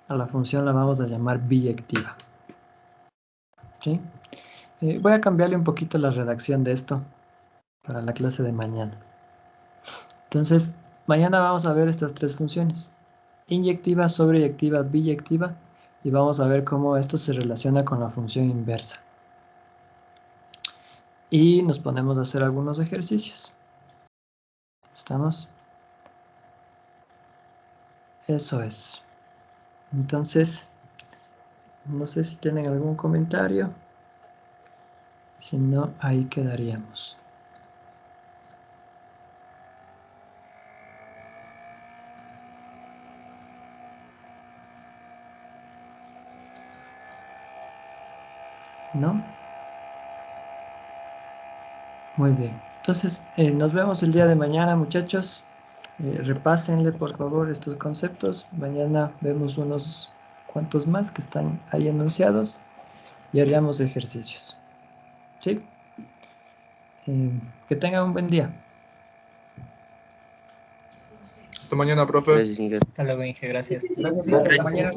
a la función la vamos a llamar biyectiva. ¿Sí? Voy a cambiarle un poquito la redacción de esto para la clase de mañana. Entonces, mañana vamos a ver estas tres funciones: inyectiva, sobreyectiva, biyectiva, y vamos a ver cómo esto se relaciona con la función inversa. Y nos ponemos a hacer algunos ejercicios. ¿Estamos? Eso es. Entonces, no sé si tienen algún comentario. Si no, ahí quedaríamos. ¿No? Muy bien. Entonces, nos vemos el día de mañana, muchachos. Repásenle, por favor, estos conceptos. Mañana vemos unos cuantos más que están ahí enunciados y haríamos ejercicios. ¿Sí? Que tengan un buen día. Hasta mañana, profe. Gracias, Inge. Hasta luego, Inge, gracias. Hasta mañana.